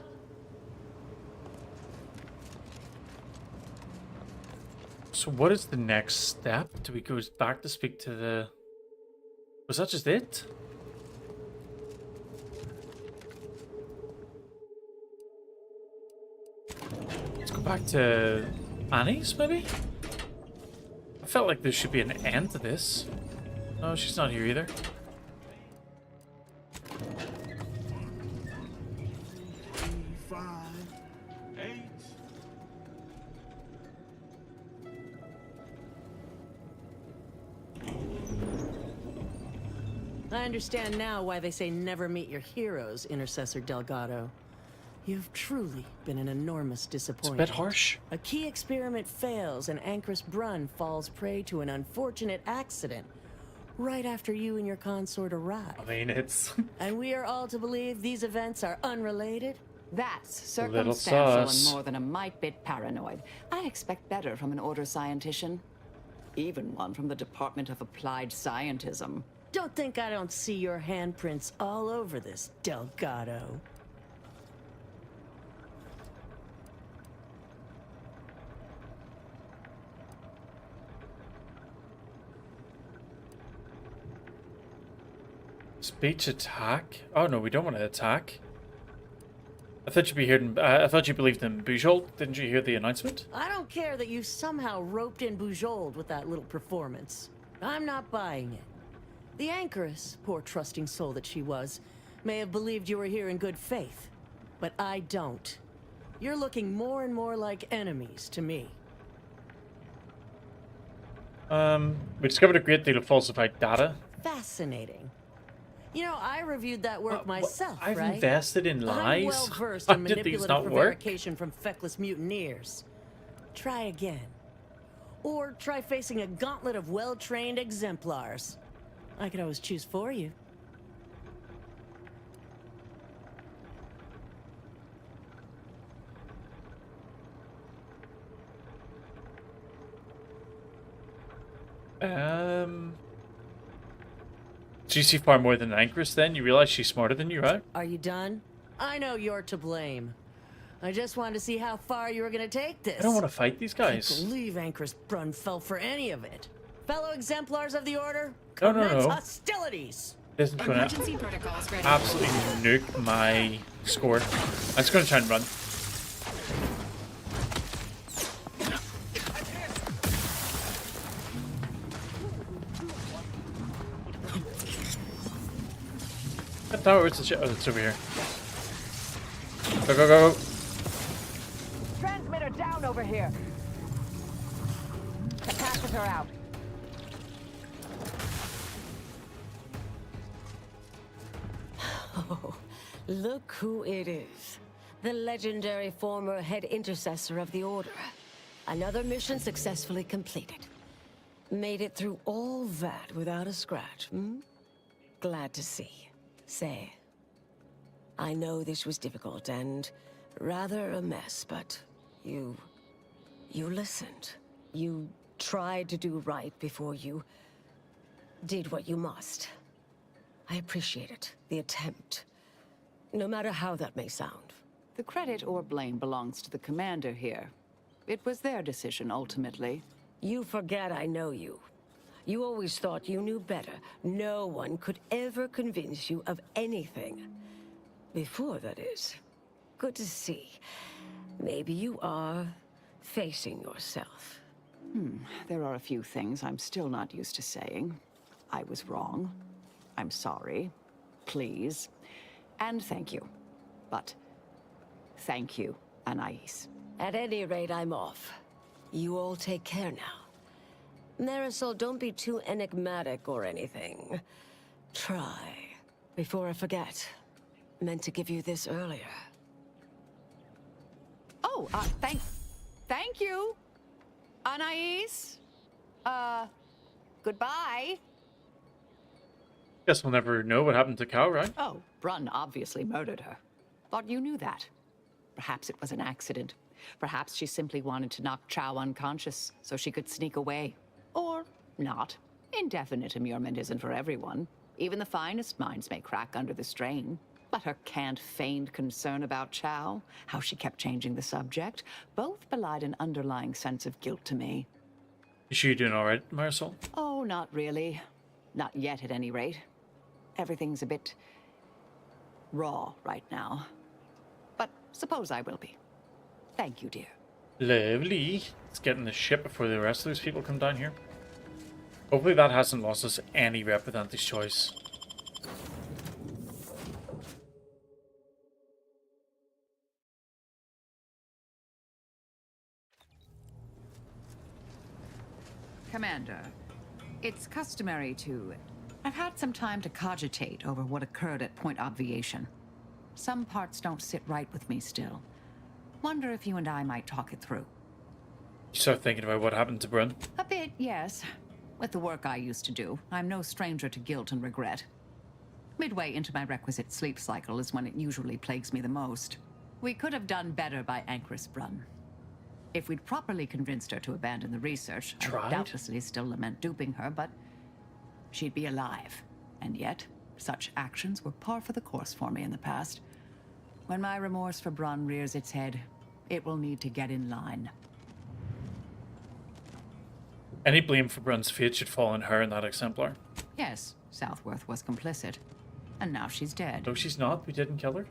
So what is the next step? Do we go back to speak to the... Was that just it? Let's go back to Annie's, maybe? I felt like there should be an end to this. No, she's not here either. I understand now why they say never meet your heroes, Intercessor Delgado. You've truly been an enormous disappointment. It's a bit harsh. A key experiment fails and Anchoris Brun falls prey to an unfortunate accident right after you and your consort arrive. I mean, it's... And we are all to believe these events are unrelated? That's circumstantial and more than a mite bit paranoid. I expect better from an order scientician. Even one from the Department of Applied Scientism. Don't think I don't see your handprints all over this, Delgado. Speech attack? Oh no, we don't want to attack. I thought you'd be hearing. I thought you believed in Bujold. Didn't you hear the announcement? I don't care that you somehow roped in Bujold with that little performance. I'm not buying it. The Anchoress, poor trusting soul that she was, may have believed you were here in good faith. But I don't. You're looking more and more like enemies to me. We discovered a great deal of falsified data. Fascinating. You know, I reviewed that work myself, I've right? invested in lies. I'm well versed How in did these manipulative not work? prevarication from feckless mutineers. Try again. Or try facing a gauntlet of well-trained exemplars. I could always choose for you. So you see far more than Anchoress then? You realize she's smarter than you, right? Are you done? I know you're to blame. I just wanted to see how far you were going to take this. I don't want to fight these guys. I can't believe Anchoress Brunn fell for any of it. Fellow exemplars of the Order, No. commence hostilities. This is going to absolutely nuke my score. I'm just going to try and run. That tower, where's the shit? Oh, it's over here. Go, go, go. Transmitter down over here. Capacitor out. Oh, look who it is. The legendary former head intercessor of the Order. Another mission successfully completed. Made it through all that without a scratch, hmm? Glad to see. Say, I know this was difficult and rather a mess, but you listened. You tried to do right before you did what you must. I appreciate it, the attempt, no matter how that may sound. The credit or blame belongs to the commander here. It was their decision, ultimately. You forget I know you. You always thought you knew better. No one could ever convince you of anything. Before, that is. Good to see. Maybe you are facing yourself. There are a few things I'm still not used to saying. I was wrong. I'm sorry. Please. And thank you. But thank you, Anais. At any rate, I'm off. You all take care now. Marisol, don't be too enigmatic or anything. Try. Before I forget. Meant to give you this earlier. Oh, thank you, Anais. Goodbye. Guess we'll never know what happened to Cal, right? Oh, Brunn obviously murdered her. Thought you knew that. Perhaps it was an accident. Perhaps she simply wanted to knock Chow unconscious so she could sneak away. Or not. Indefinite immurement isn't for everyone. Even the finest minds may crack under the strain. But her canned feigned concern about Chow, how she kept changing the subject, both belied an underlying sense of guilt to me. You sure you're doing all right, Marisol? Oh, not really. Not yet, at any rate. Everything's a bit raw right now. But suppose I will be. Thank you, dear. Lovely. Let's get in the ship before the rest of those people come down here. Hopefully that hasn't lost us any rep with Auntie's choice. Commander, it's customary to... I've had some time to cogitate over what occurred at Point Obviation. Some parts don't sit right with me still. Wonder if you and I might talk it through. You start thinking about what happened to Brunn? A bit, yes. With the work I used to do, I'm no stranger to guilt and regret. Midway into my requisite sleep cycle is when it usually plagues me the most. We could have done better by Anchoress Brunn. If we'd properly convinced her to abandon the research, I would doubtlessly still lament duping her, but she'd be alive. And yet, such actions were par for the course for me in the past. When my remorse for Brunn rears its head, it will need to get in line. Any blame for Brunn's fate should fall on her and that exemplar. Yes, Southworth was complicit. And now she's dead. No, she's not. We didn't kill her.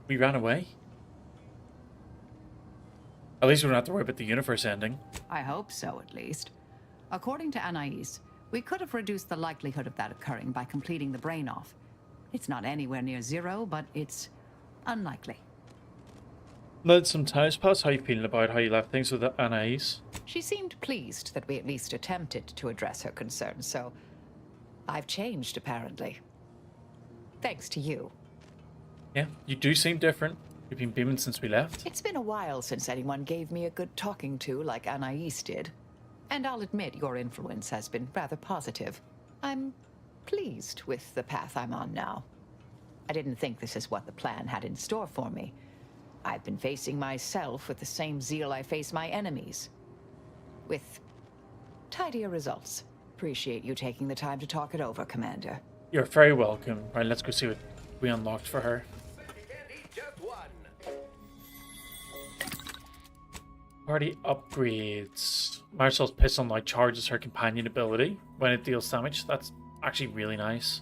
We ran away. At least we don't have to worry about the universe ending. I hope so, at least. According to Anais, we could have reduced the likelihood of that occurring by completing the brain off. It's not anywhere near zero, but it's unlikely. Let some time pass. How you feeling about how you left things with Anais? She seemed pleased that we at least attempted to address her concerns, so I've changed, apparently. Thanks to you. Yeah, you do seem different. You've been beaming since we left. It's been a while since anyone gave me a good talking to like Anais did. And I'll admit your influence has been rather positive. I'm pleased with the path I'm on now. I didn't think this is what the plan had in store for me. I've been facing myself with the same zeal I face my enemies. With tidier results. Appreciate you taking the time to talk it over, Commander. You're very welcome. Right, let's go see what we unlocked for her. Party upgrades. Marisol's Pistol now charges her companion ability when it deals damage. That's actually really nice.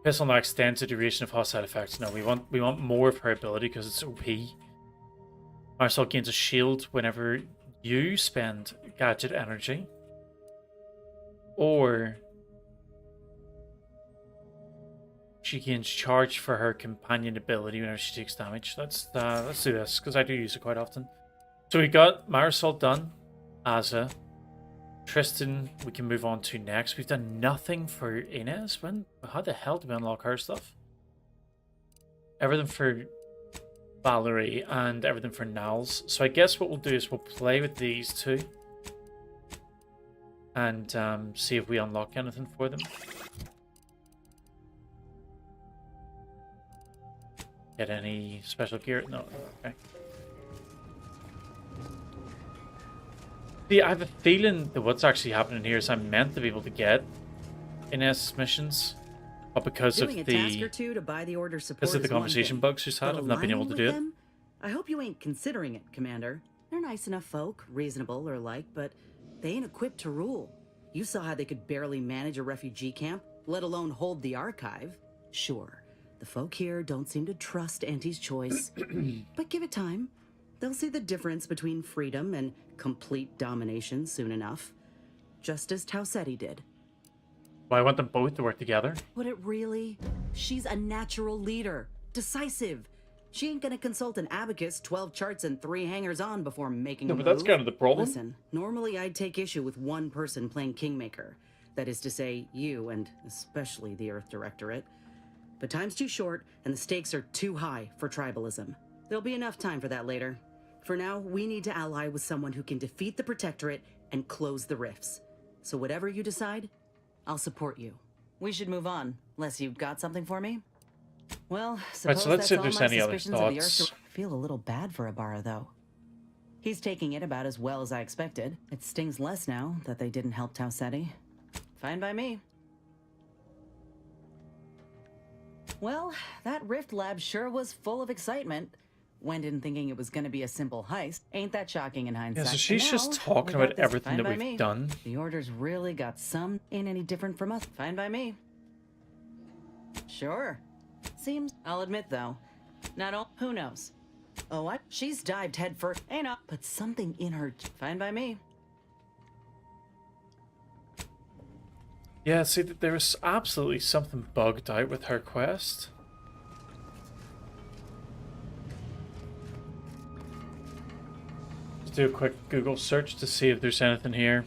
Pistol now extends the duration of hostile effects. No, we want more of her ability because it's OP. Marisol gains a shield whenever you spend gadget energy. Or she gains charge for her companion ability whenever she takes damage. Let's do this because I do use it quite often. So we got Marisol done. Asa. Tristan, we can move on to next. We've done nothing for Inez. How the hell do we unlock her stuff? Everything for Valerie and everything for Nals. So I guess what we'll do is we'll play with these two. And see if we unlock anything for them. Get any special gear? No, okay. See, I have a feeling that what's actually happening here is I'm meant to be able to get Inez missions, but because of the task or two to buy the order support because of the conversation bugs she's had, I've not been able to do it. I hope you ain't considering it, Commander. They're nice enough folk, reasonable or like, but they ain't equipped to rule. You saw how they could barely manage a refugee camp, let alone hold the archive. Sure, the folk here don't seem to trust Auntie's choice, but give it time. They'll see the difference between freedom and complete domination soon enough. Just as Tausetti did. Well, I want them both to work together. Would it really? She's a natural leader. Decisive. She ain't gonna consult an abacus, 12 charts, and 3 hangers-on before making a move. But that's kind of the problem. Listen, normally I'd take issue with one person playing Kingmaker. That is to say, you, and especially the Earth Directorate. But time's too short, and the stakes are too high for tribalism. There'll be enough time for that later. For now, we need to ally with someone who can defeat the Protectorate and close the rifts. So whatever you decide, I'll support you. We should move on, unless you've got something for me. Well, suppose so let's see if that's there's all my any other suspicions of the thoughts. Earth. I feel a little bad for Ibarra, though. He's taking it about as well as I expected. It stings less now that they didn't help Tausetti. Fine by me. Well, that Rift Lab sure was full of excitement. Went in thinking it was going to be a simple heist. Ain't that shocking in hindsight? Yeah, so she's just talking about everything that we've done. The Order's really got some. Ain't any different from us. Fine by me. Sure. Seems. I'll admit, though. Not all. Who knows? Oh, what? She's dived headfirst. Ain't up. But something in her. Fine by me. Yeah, see, there was absolutely something bugged out with her quest. Do a quick Google search to see if there's anything here.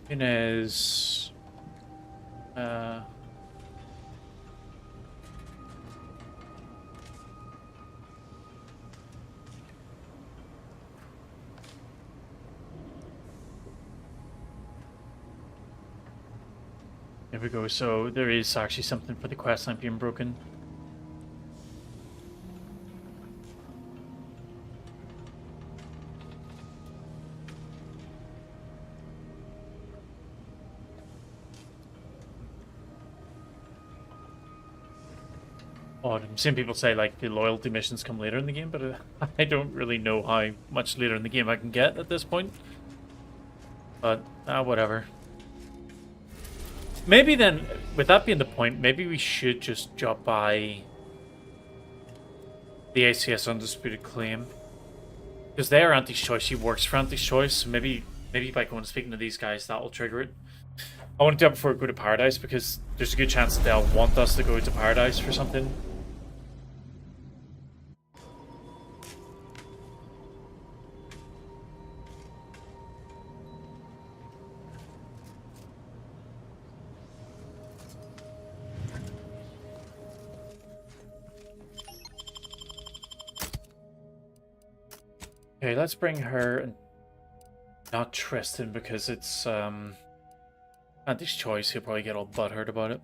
Inez. There we go. So there is actually something for the quest line being broken. I've seen people say like the loyalty missions come later in the game, but I don't really know how much later in the game I can get at this point. But whatever. Maybe then with that being the point, maybe we should just drop by the ACS Undisputed Claim. Because they are Anti's Choice. She works for Anti's Choice. So maybe by going and speaking to these guys, that will trigger it. I want to do it before we go to Paradise, because there's a good chance that they'll want us to go to Paradise for something. Okay, let's bring her and not Tristan, because it's Anti's Choice. He'll probably get all butthurt about it.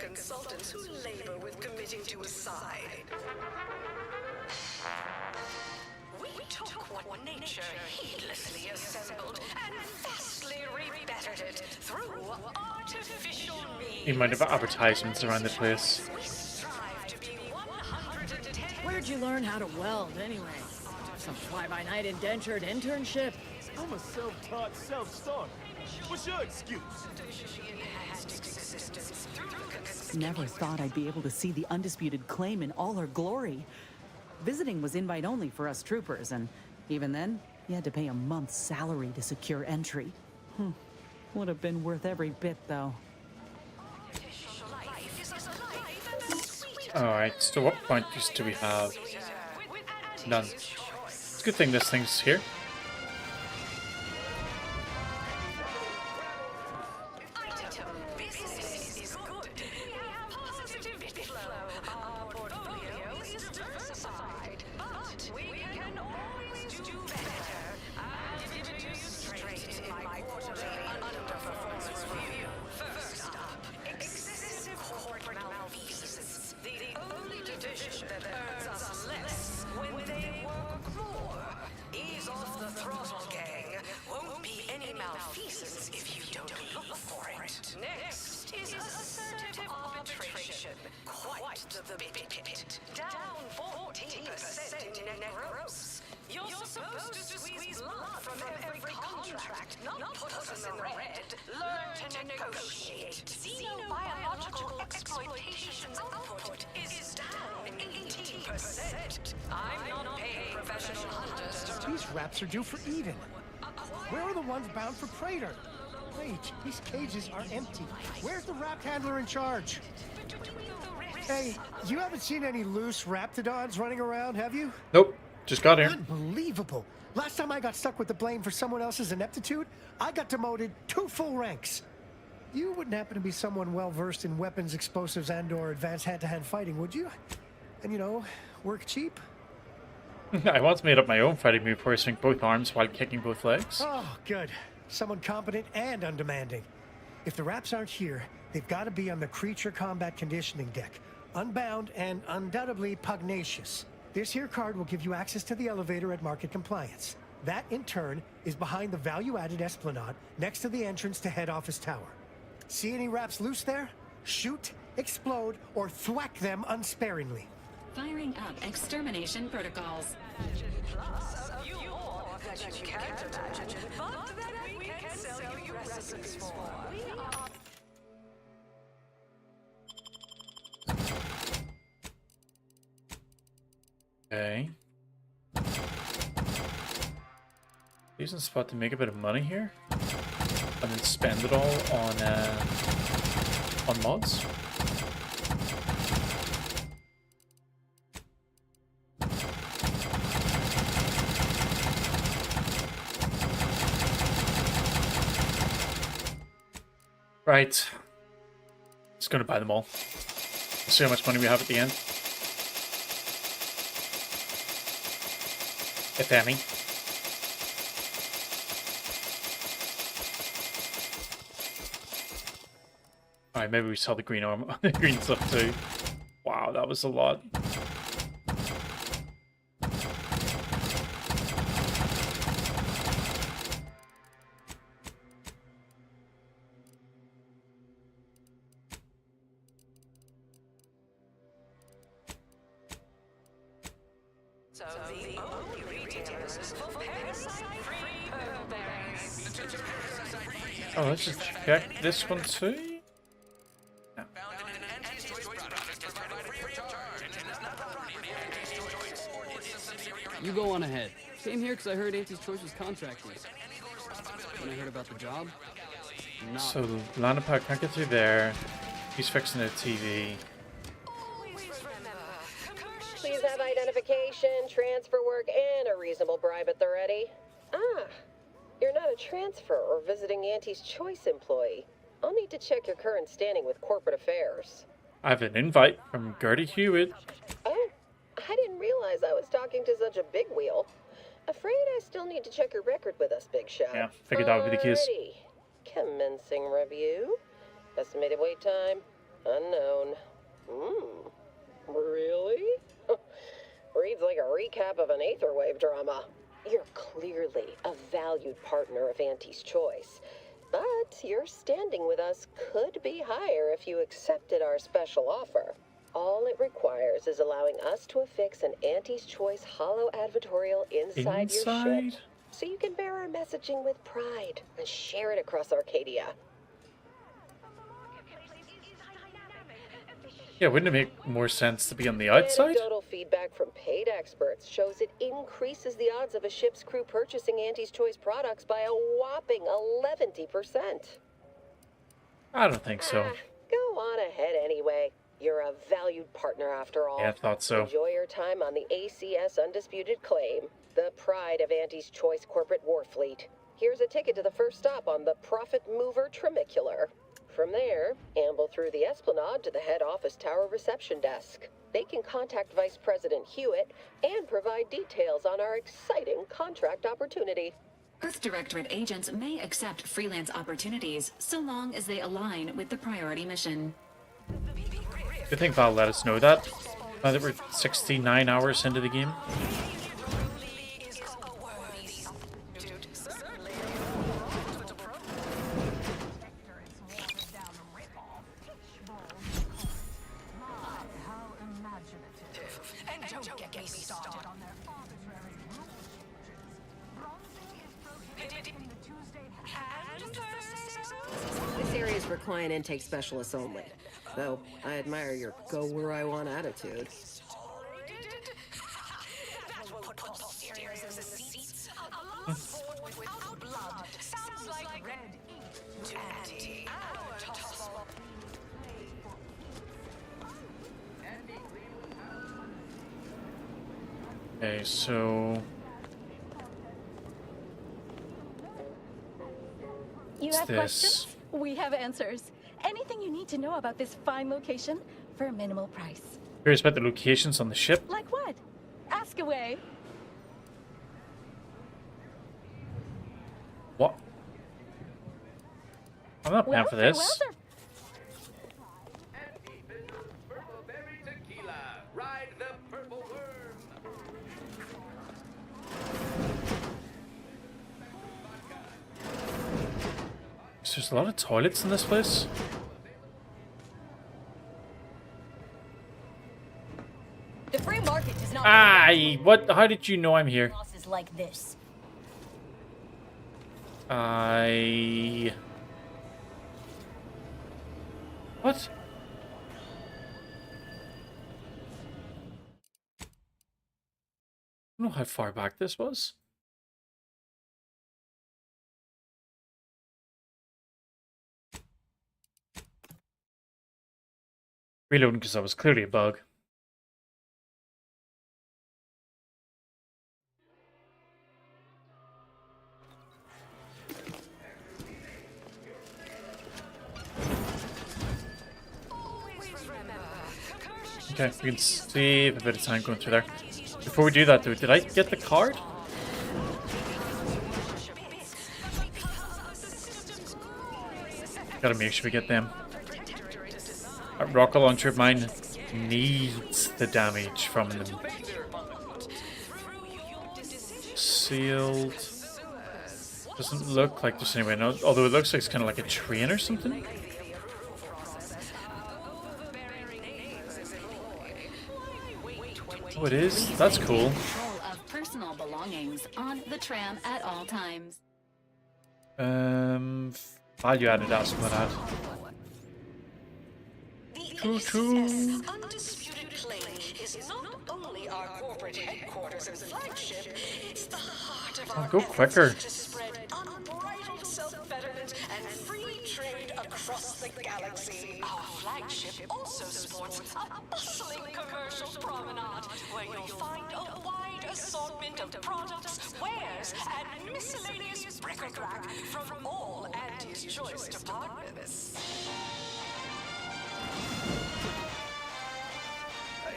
Consultants who labor with committing to a side. We took what nature heedlessly assembled and vastly rebettered it through artificial means. You might have advertisements around the place. Where'd you learn how to weld, anyway? Some fly-by-night indentured internship? I'm a self-taught self-starter. What's your excuse? Never thought I'd be able to see the Undisputed Claim in all her glory. Visiting was invite only for us troopers, and even then, you had to pay a month's salary to secure entry. Would have been worth every bit, though. Alright, so what pointers do we have? None. It's a good thing this thing's here. These raps are due for Eden. Where are the ones bound for Praetor? Wait, these cages are empty. Where's the rap handler in charge? Hey, you haven't seen any loose raptidons running around, have you? Nope, just got here. Unbelievable. Last time I got stuck with the blame for someone else's ineptitude, I got demoted 2 full ranks. You wouldn't happen to be someone well-versed in weapons, explosives, and/or advanced hand-to-hand fighting, would you? And, you know, work cheap? I once made up my own fighting move where I swing both arms while kicking both legs. Oh, good. Someone competent and undemanding. If the raps aren't here, they've got to be on the creature combat conditioning deck. Unbound and undoubtedly pugnacious. This here card will give you access to the elevator at market compliance. That, in turn, is behind the value-added esplanade next to the entrance to head office tower. See any raps loose there? Shoot, explode, or thwack them unsparingly. Firing up extermination protocols. Okay. Decent spot to make a bit of money here, and then spend it all on mods. Right. Just gonna buy them all. See how much money we have at the end. If any. Alright, maybe we sell the green armor, the green stuff too. Wow, that was a lot. Oh, let's just check this one too. Yeah. You go on ahead. Came here because I heard Auntie's Choice was contracting. When I heard about the job, So Lanapak can't get through there. He's fixing the TV. Please have identification, transfer work, and a reasonable bribe at the ready. Ah, you're not a transfer or visiting Auntie's Choice employee. I'll need to check your current standing with corporate affairs. I have an invite from Gertie Hewitt. Oh, I didn't realize I was talking to such a big wheel. Afraid I still need to check your record with us, Big Shot. Yeah, figured that would be the case. Alrighty. Commencing review. Estimated wait time, unknown. Really? Reads like a recap of an Aetherwave drama. You're clearly a valued partner of Auntie's Choice, but your standing with us could be higher if you accepted our special offer. All it requires is allowing us to affix an Auntie's Choice holo advertorial inside your ship, so you can bear our messaging with pride and share it across Arcadia. Yeah, wouldn't it make more sense to be on the outside? Anecdotal feedback from paid experts shows it increases the odds of a ship's crew purchasing Auntie's Choice products by a whopping 11%. I don't think so. Go on ahead anyway. You're a valued partner after all. Yeah, I thought so. Enjoy your time on the ACS Undisputed Claim, the pride of Auntie's Choice corporate war fleet. Here's a ticket to the first stop on the Profit Mover Trimicular. From there, amble through the Esplanade to the head office tower reception desk. They can contact Vice President Hewitt and provide details on our exciting contract opportunity. Earth Directorate agents may accept freelance opportunities so long as they align with the priority mission. You think Val let us know that? Now that we're 69 hours into the game? This area is for client intake specialists only. Though, I admire your go-where-I-want attitude. Okay, so... You have questions? We have answers. Anything you need to know about this fine location for a minimal price. Curious about the locations on the ship? Like what? Ask away. What? I'm not paying for this. Well, sir. So there's a lot of toilets in this place. The free market does not. What? How did you know I'm here? Bosses like this. What? I don't know how far back this was. Reloading because that was clearly a bug. Okay, we can save a bit of time going through there. Before we do that though, did I get the card? Gotta make sure we get them. That rocket launcher of mine needs the damage from them. Sealed. Doesn't look like there's any way, no, although it looks like it's kind of like a train or something. Oh, it is? That's cool. tram at all times. Value added as well that. The undisputed claim is not only our corporate headquarters and flagship, it's the heart of our Go quicker. efforts to spread unbridled self-betterment and free trade across the galaxy. Our flagship also sports a bustling commercial promenade where you'll find a wide assortment of products, wares, and miscellaneous bric-a-brac from all Auntie's choice departments.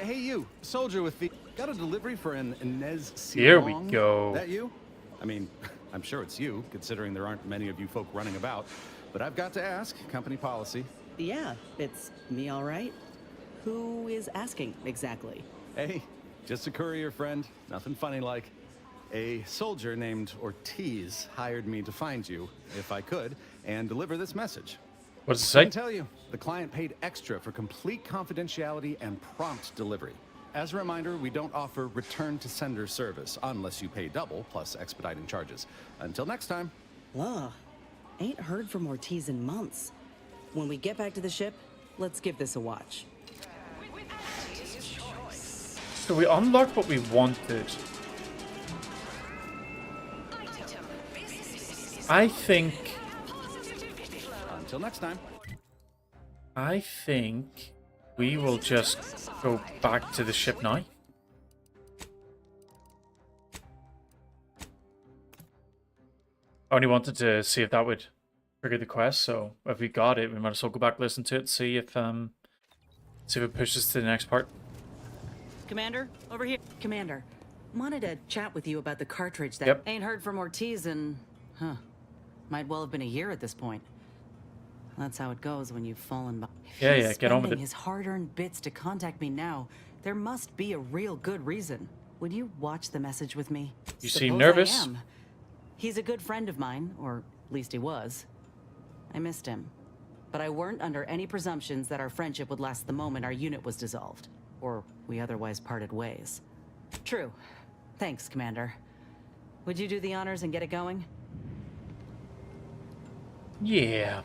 Hey you, soldier with feet. Got a delivery for an Inez C. Here we Long? go. That you? I mean, I'm sure it's you, considering there aren't many of you folk running about. But I've got to ask, company policy. Yeah, it's me, all right. Who is asking exactly? Hey, just a courier friend. Nothing funny like. A soldier named Ortiz hired me to find you, if I could, and deliver this message. What does it say? I can tell you, the client paid extra for complete confidentiality and prompt delivery. As a reminder, we don't offer return to sender service unless you pay double plus expediting charges. Until next time. Ugh, ain't heard from Ortiz in months. When we get back to the ship, let's give this a watch. So we unlocked what we wanted. I think... Until next time. I think we will just go back to the ship now. I only wanted to see if that would trigger the quest, so if we got it, we might as well go back, listen to it, see if it pushes to the next part. Commander, over here. Commander, wanted to chat with you about the cartridge that... Yep. Ain't heard from Ortiz in... Might well have been a year at this point. That's how it goes when you've fallen by. Yeah, get on with it. His hard-earned bits to contact me now. There must be a real good reason. Would you watch the message with me? You seem Suppose nervous. I am. He's a good friend of mine, or at least he was. I missed him. But I weren't under any presumptions that our friendship would last the moment our unit was dissolved. Or we otherwise parted ways. True. Thanks, Commander. Would you do the honors and get it going? Yeah.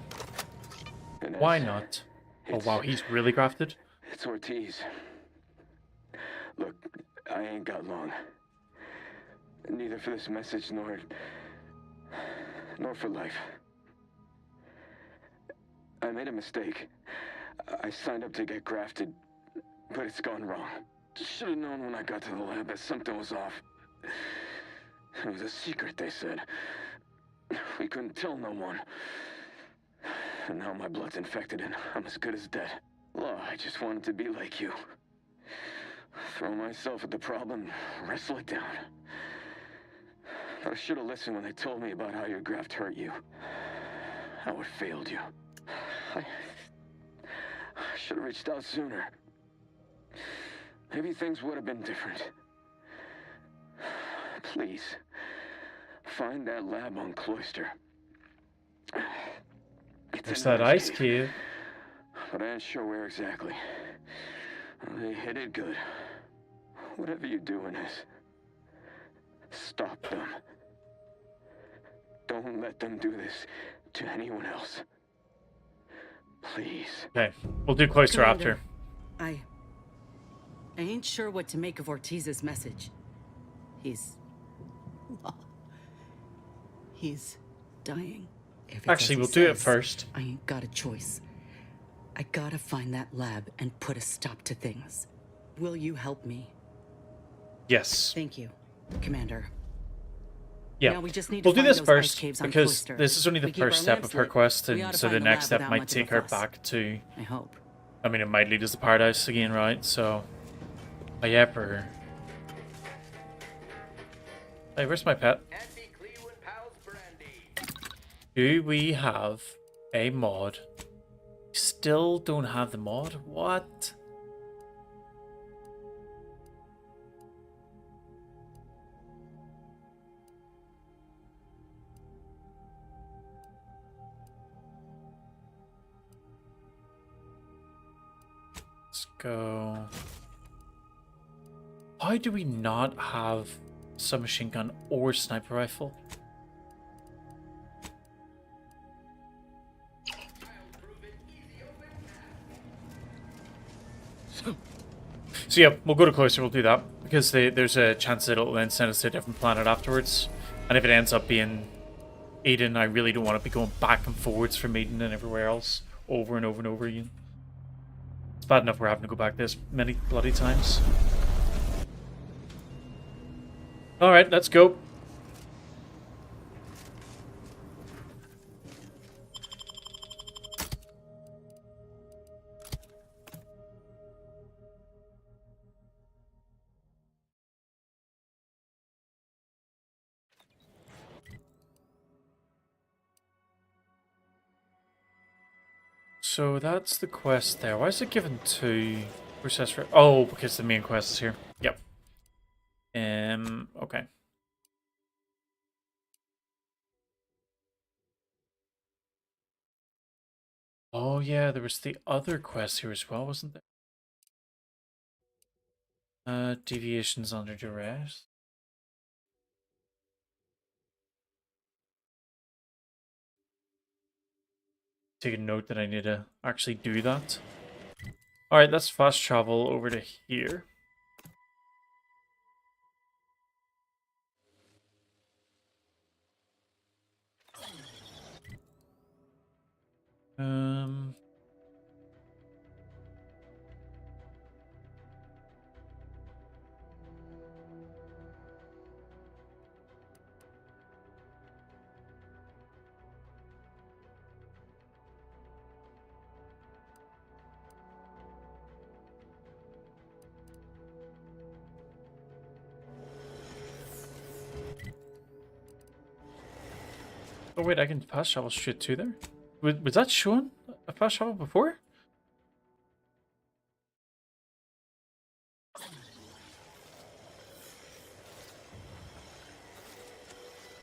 Why not? Oh wow, he's really crafted. It's Ortiz. Look, I ain't got long. Neither for this message nor for life. I made a mistake. I signed up to get grafted, but it's gone wrong. Should have known when I got to the lab that something was off. It was a secret, they said. We couldn't tell no one. And now my blood's infected and I'm as good as dead. Well, I just wanted to be like you. Throw myself at the problem, wrestle it down. But I should have listened when they told me about how your graft hurt you. How it failed you. I should have reached out sooner. Maybe things would have been different. Please, find that lab on Cloister. There's that ice cube. But I ain't sure where exactly. They hit it good. Whatever you're doing is, stop them. Don't let them do this to anyone else. Please. Okay, we'll do Cloister Commander, after. I ain't sure what to make of Ortiz's message. He's dying. If it's Actually, as he we'll do it says, first. I ain't got a choice. I gotta find that lab and put a stop to things. Will you help me? Yes. Thank you, Commander. Yeah, Now we just need we'll to do find this those first ice caves on because Cloister. this is only the We keep our first step lamps of her lit. quest, We and ought to so the find the next lab step without might much of take a her fuss. back to... I hope. I mean, it might lead us to Paradise again, right? So... Oh yeah, for her. Hey, where's my pet? Do we have a mod? Still don't have the mod? What? Let's go. How do we not have submachine gun or sniper rifle. So yeah, we'll go to closer, we'll do that. Because there's a chance that it'll then send us to a different planet afterwards. And if it ends up being Eden, I really don't want to be going back and forwards from Eden and everywhere else. Over and over and over again. It's bad enough we're having to go back this many bloody times. Alright, let's go. So that's the quest there. Why is it given to processor? Oh, because the main quest is here. Yep. Okay. Oh yeah, there was the other quest here as well, wasn't there? Deviations under duress. Take a note that I need to actually do that. Alright, let's fast travel over to here. Oh wait, I can fast travel straight to there? Was that showing a fast travel before?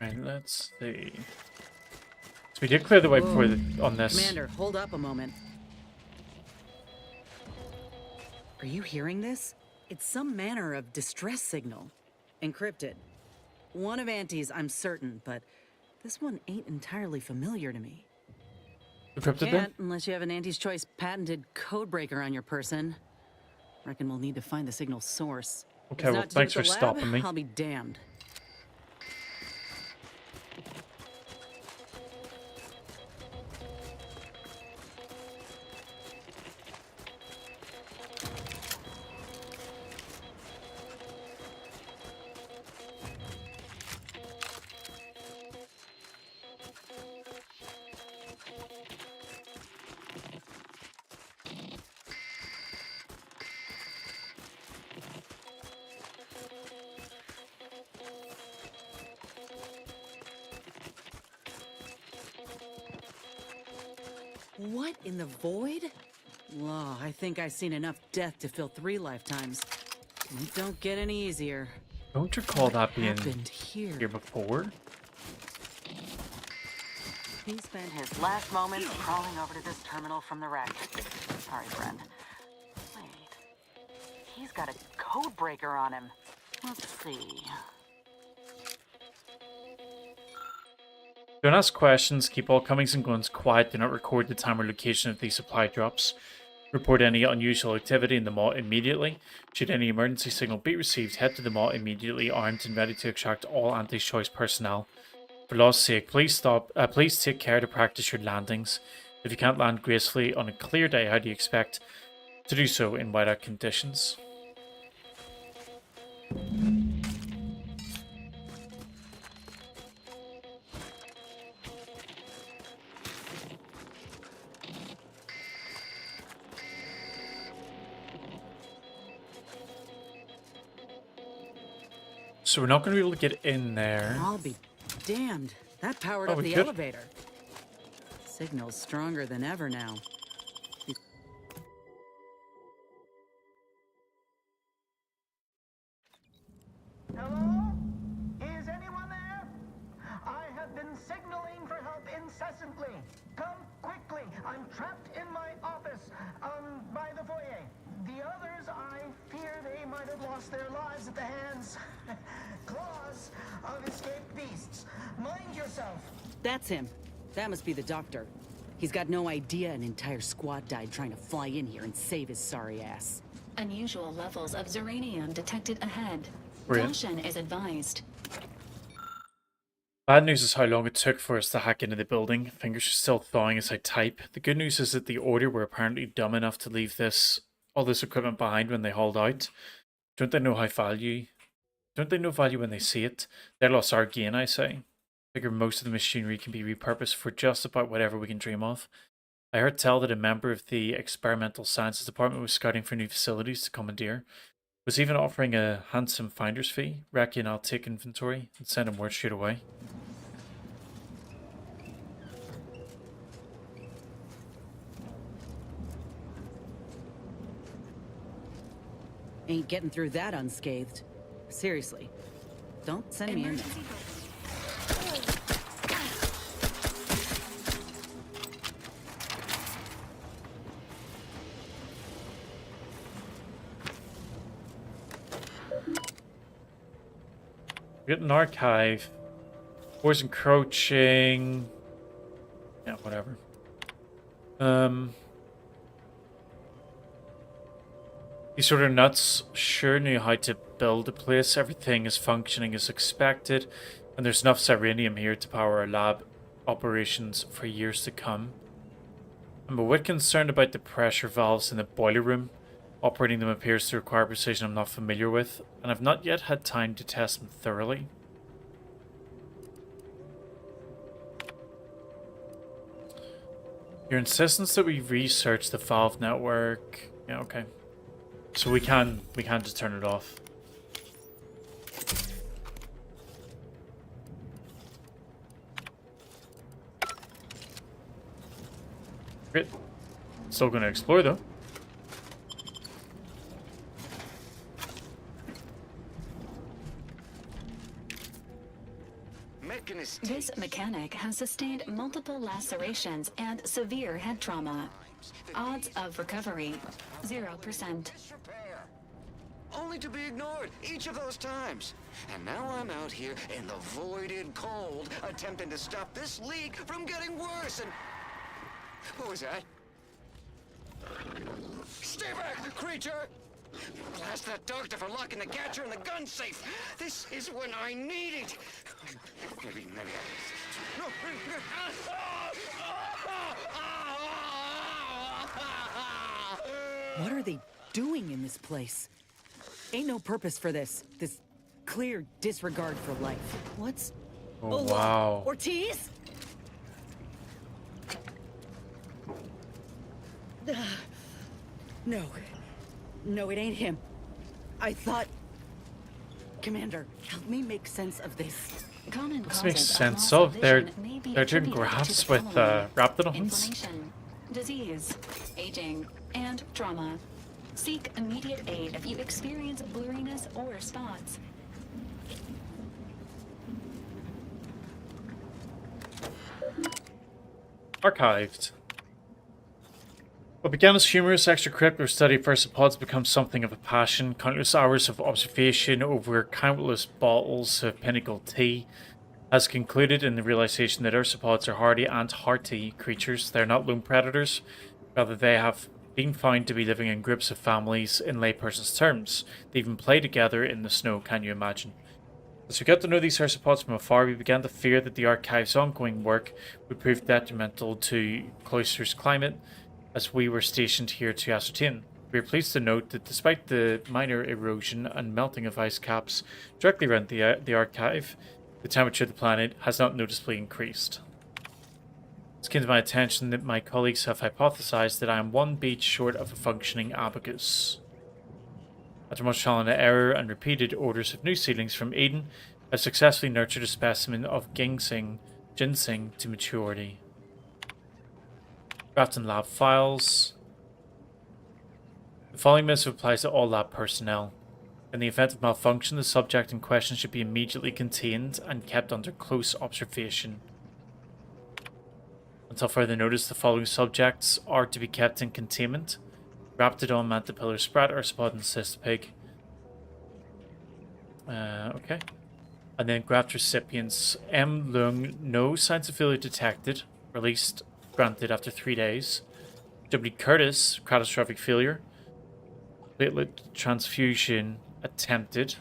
Right, let's see. So we did clear the way before on this. Commander, hold up a moment. Are you hearing this? It's some manner of distress signal. Encrypted. One of Auntie's, I'm certain, but this one ain't entirely familiar to me. Encrypted Can't unless you have an Auntie's Choice patented codebreaker on your person. Reckon we'll need to find the signal source. Okay, well, thanks for stopping me. I'll be damned. What in the void? Whoa, I think I've seen enough death to fill 3 lifetimes. It don't get any easier. Don't recall that being here before. He spent his last moments crawling over to this terminal from the wreck. Sorry, friend. Wait. He's got a code breaker on him. Let's see. Don't ask questions, keep all comings and goings quiet, do not record the time or location of these supply drops. Report any unusual activity in the mall immediately. Should any emergency signal be received, head to the mall immediately armed and ready to extract all Auntie's Choice personnel. For law's sake, please take care to practice your landings. If you can't land gracefully on a clear day, how do you expect to do so in whiteout conditions? So we're not going to be able to get in there. I'll be damned. That powered up the elevator. Signal's stronger than ever now. Hello? Is anyone there? I have been signaling for help incessantly. Come quickly. I'm trapped in my office, by the foyer. The others, I fear they might have lost their lives at the hands. Claws of escaped beasts. Mind yourself. That's him. That must be the doctor. He's got no idea an entire squad died trying to fly in here and save his sorry ass. Unusual levels of zeranium detected ahead. Brilliant. Caution is advised. Bad news is how long it took for us to hack into the building. Fingers are still thawing as I type. The good news is that the Order were apparently dumb enough to leave all this equipment behind when they hauled out. Don't they know value when they see it? Their loss our gain, I say. Figure most of the machinery can be repurposed for just about whatever we can dream of. I heard tell that a member of the experimental sciences department was scouting for new facilities to commandeer. Was even offering a handsome finder's fee. Reckon I'll take inventory and send him word straight away. Ain't getting through that unscathed. Seriously. Don't send me in there. We got an archive. Boys encroaching. Yeah, whatever. These sort of nuts sure knew how to build a place. Everything is functioning as expected, and there's enough Serenium here to power our lab operations for years to come. I'm a bit concerned about the pressure valves in the boiler room. Operating them appears to require precision I'm not familiar with, and I've not yet had time to test them thoroughly. Your insistence that we research the valve network. Yeah, okay. So we can just turn it off. Great. Still gonna explore though. This mechanic has sustained multiple lacerations and severe head trauma. Odds of recovery, 0%. Only to be ignored each of those times. And now I'm out here in the voided cold, attempting to stop this leak from getting worse. And what was that? Stay back, creature! Blast that doctor for locking the catcher in the gun safe. This is when I need it. Maybe. No. What are they doing in this place? Ain't no purpose for this. This clear disregard for life. What's... Oh, wow. Ortiz? No. No, it ain't him. I thought... Commander, help me make sense of this. This makes sense of they're doing graphs with raptidons. Inflammation, disease, aging, and trauma. Seek immediate aid if you experience blurriness or spots. Archived. What began as humorous extracurricular study for sauropods becomes something of a passion. Countless hours of observation over countless bottles of pinnacle tea has concluded in the realization that sauropods are hardy and hearty creatures. They're not lone predators. Rather, they have been found to be living in groups of families in layperson's terms. They even play together in the snow, can you imagine? As we got to know these sauropods from afar, we began to fear that the archive's ongoing work would prove detrimental to Cloister's climate, as we were stationed here to ascertain. We are pleased to note that despite the minor erosion and melting of ice caps directly around the archive, the temperature of the planet has not noticeably increased. It's came to my attention that my colleagues have hypothesized that I am one beat short of a functioning abacus. After much trial and error and repeated orders of new seedlings from Eden, I've successfully nurtured a specimen of ginseng to maturity. Draft and lab files. The following missive applies to all lab personnel. In the event of malfunction, the subject in question should be immediately contained and kept under close observation. Until further notice, the following subjects are to be kept in containment: Raptidon, Mantipillar, Sprat, Ursapod, and Cystipig. Okay. And then graft recipients M. Lung, no signs of failure detected. Released, granted after 3 days. W. Curtis, catastrophic failure. Platelet transfusion attempted.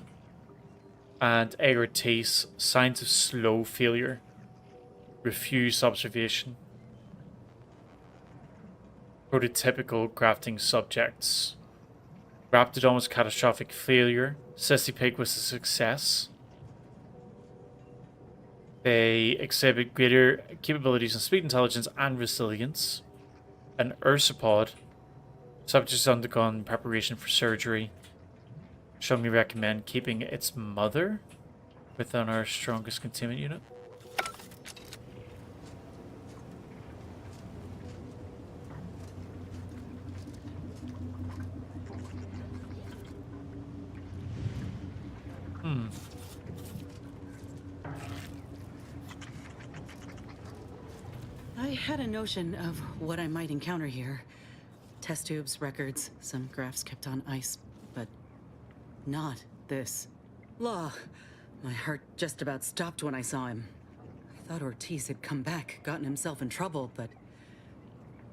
And A. Ortiz, signs of slow failure. Refused observation. Prototypical grafting subjects. Raptidon was catastrophic failure. Sissy Pig was a success. They exhibit greater capabilities in speed, intelligence, and resilience. An ursapod. Subject has undergone preparation for surgery. Shall we recommend keeping its mother within our strongest containment unit? I had a notion of what I might encounter here. Test tubes, records, some graphs kept on ice, but not this. Law. My heart just about stopped when I saw him. I thought Ortiz had come back, gotten himself in trouble, but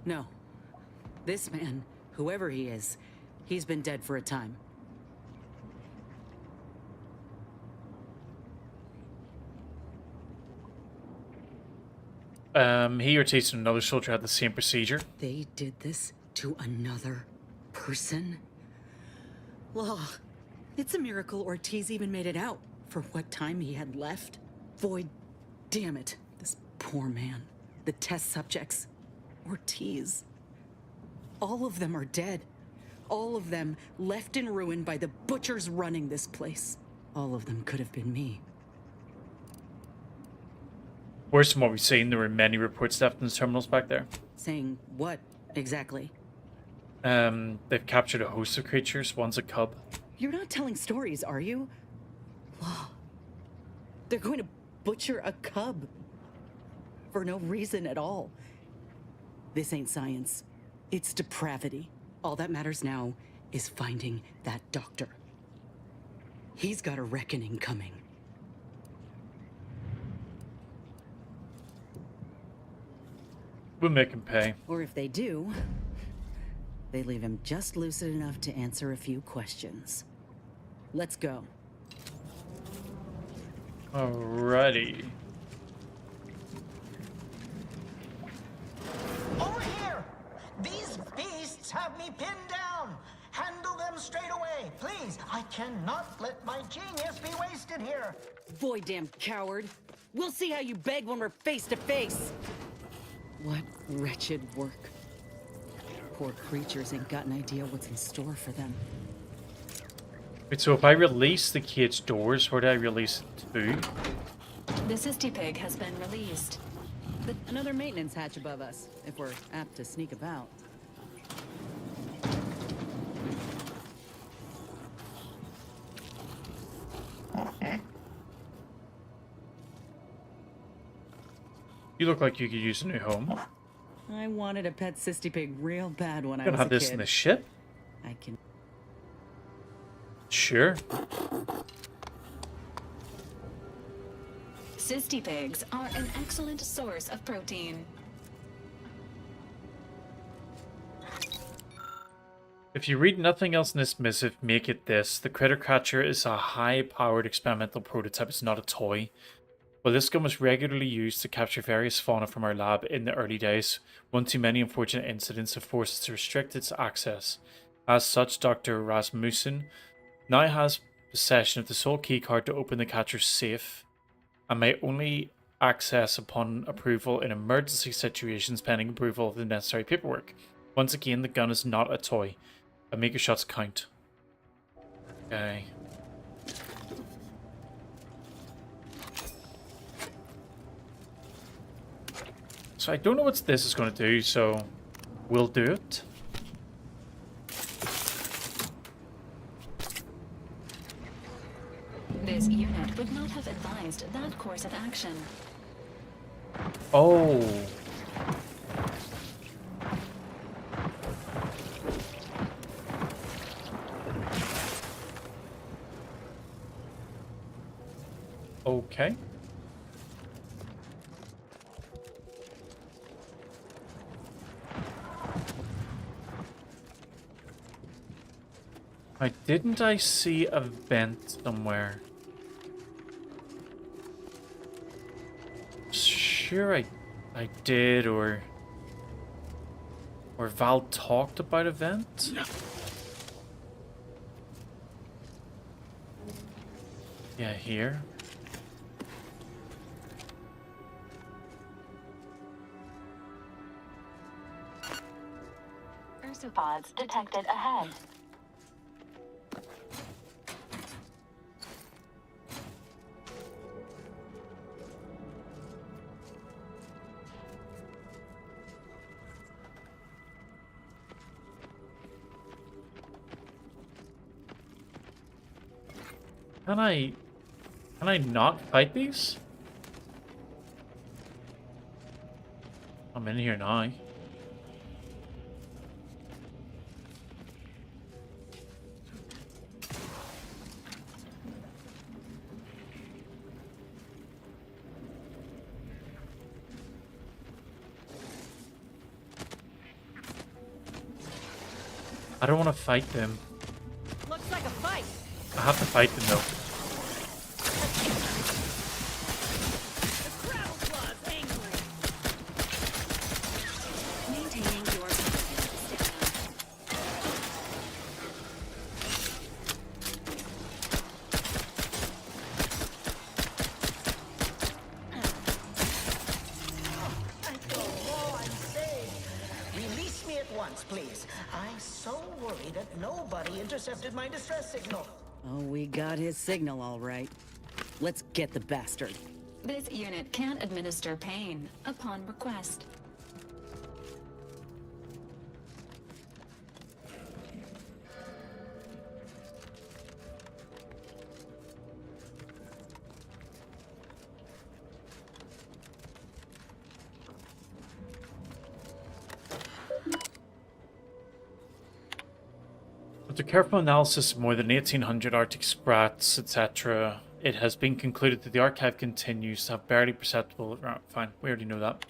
no. This man, whoever he is, he's been dead for a time. He, Ortiz, and another soldier had the same procedure. They did this to another person? Law, it's a miracle Ortiz even made it out for what time he had left. Void, damn it, this poor man. The test subjects, Ortiz. All of them are dead. All of them left in ruin by the butchers running this place. All of them could have been me. Worse than what we've seen, there were many reports left in the terminals back there. Saying what, exactly? They've captured a host of creatures. One's a cub. You're not telling stories, are you? Law. They're going to butcher a cub. For no reason at all. This ain't science. It's depravity. All that matters now is finding that doctor. He's got a reckoning coming. We'll make him pay. Or if they do, they leave him just lucid enough to answer a few questions. Let's go. Alrighty. Over here! These beasts have me pinned down! Handle them straight away, please! I cannot let my genius be wasted here! Boy, damn coward! We'll see how you beg when we're face to face! What wretched work. Poor creatures ain't got an idea what's in store for them. Wait, so if I release the cage doors, where do I release it to? The Sisty Pig has been released. Another maintenance hatch above us, if we're apt to sneak about. You look like you could use a new home. I wanted a pet Sisty Pig real bad when I was a kid. You don't have this in the ship? I can... Sure. Sisty Pigs are an excellent source of protein. If you read nothing else in this missive, make it this. The Critter Catcher is a high-powered experimental prototype. It's not a toy. While this gun was regularly used to capture various fauna from our lab in the early days, one too many unfortunate incidents have forced us to restrict its access. As such, Dr. Rasmussen now has possession of the sole keycard to open the catcher's safe, and may only access upon approval in emergency situations pending approval of the necessary paperwork. Once again, the gun is not a toy. And make your shots count. Okay. So I don't know what this is going to do, so we'll do it. This unit would not have advised that course of action. Oh. Didn't I see a vent somewhere? Sure I did, or Val talked about a vent? Yeah, here. Ursopods detected ahead. Can I not fight these? I'm in here now. I don't want to fight them. Looks like a fight. I have to fight them though. Release me at once, please. I'm so worried that nobody intercepted my distress signal. Oh, we got his signal all right. Let's get the bastard. This unit can administer pain upon request. After careful analysis of more than 1800 Arctic sprats, etc., it has been concluded that the archive continues to have barely perceptible... Oh, fine, we already know that.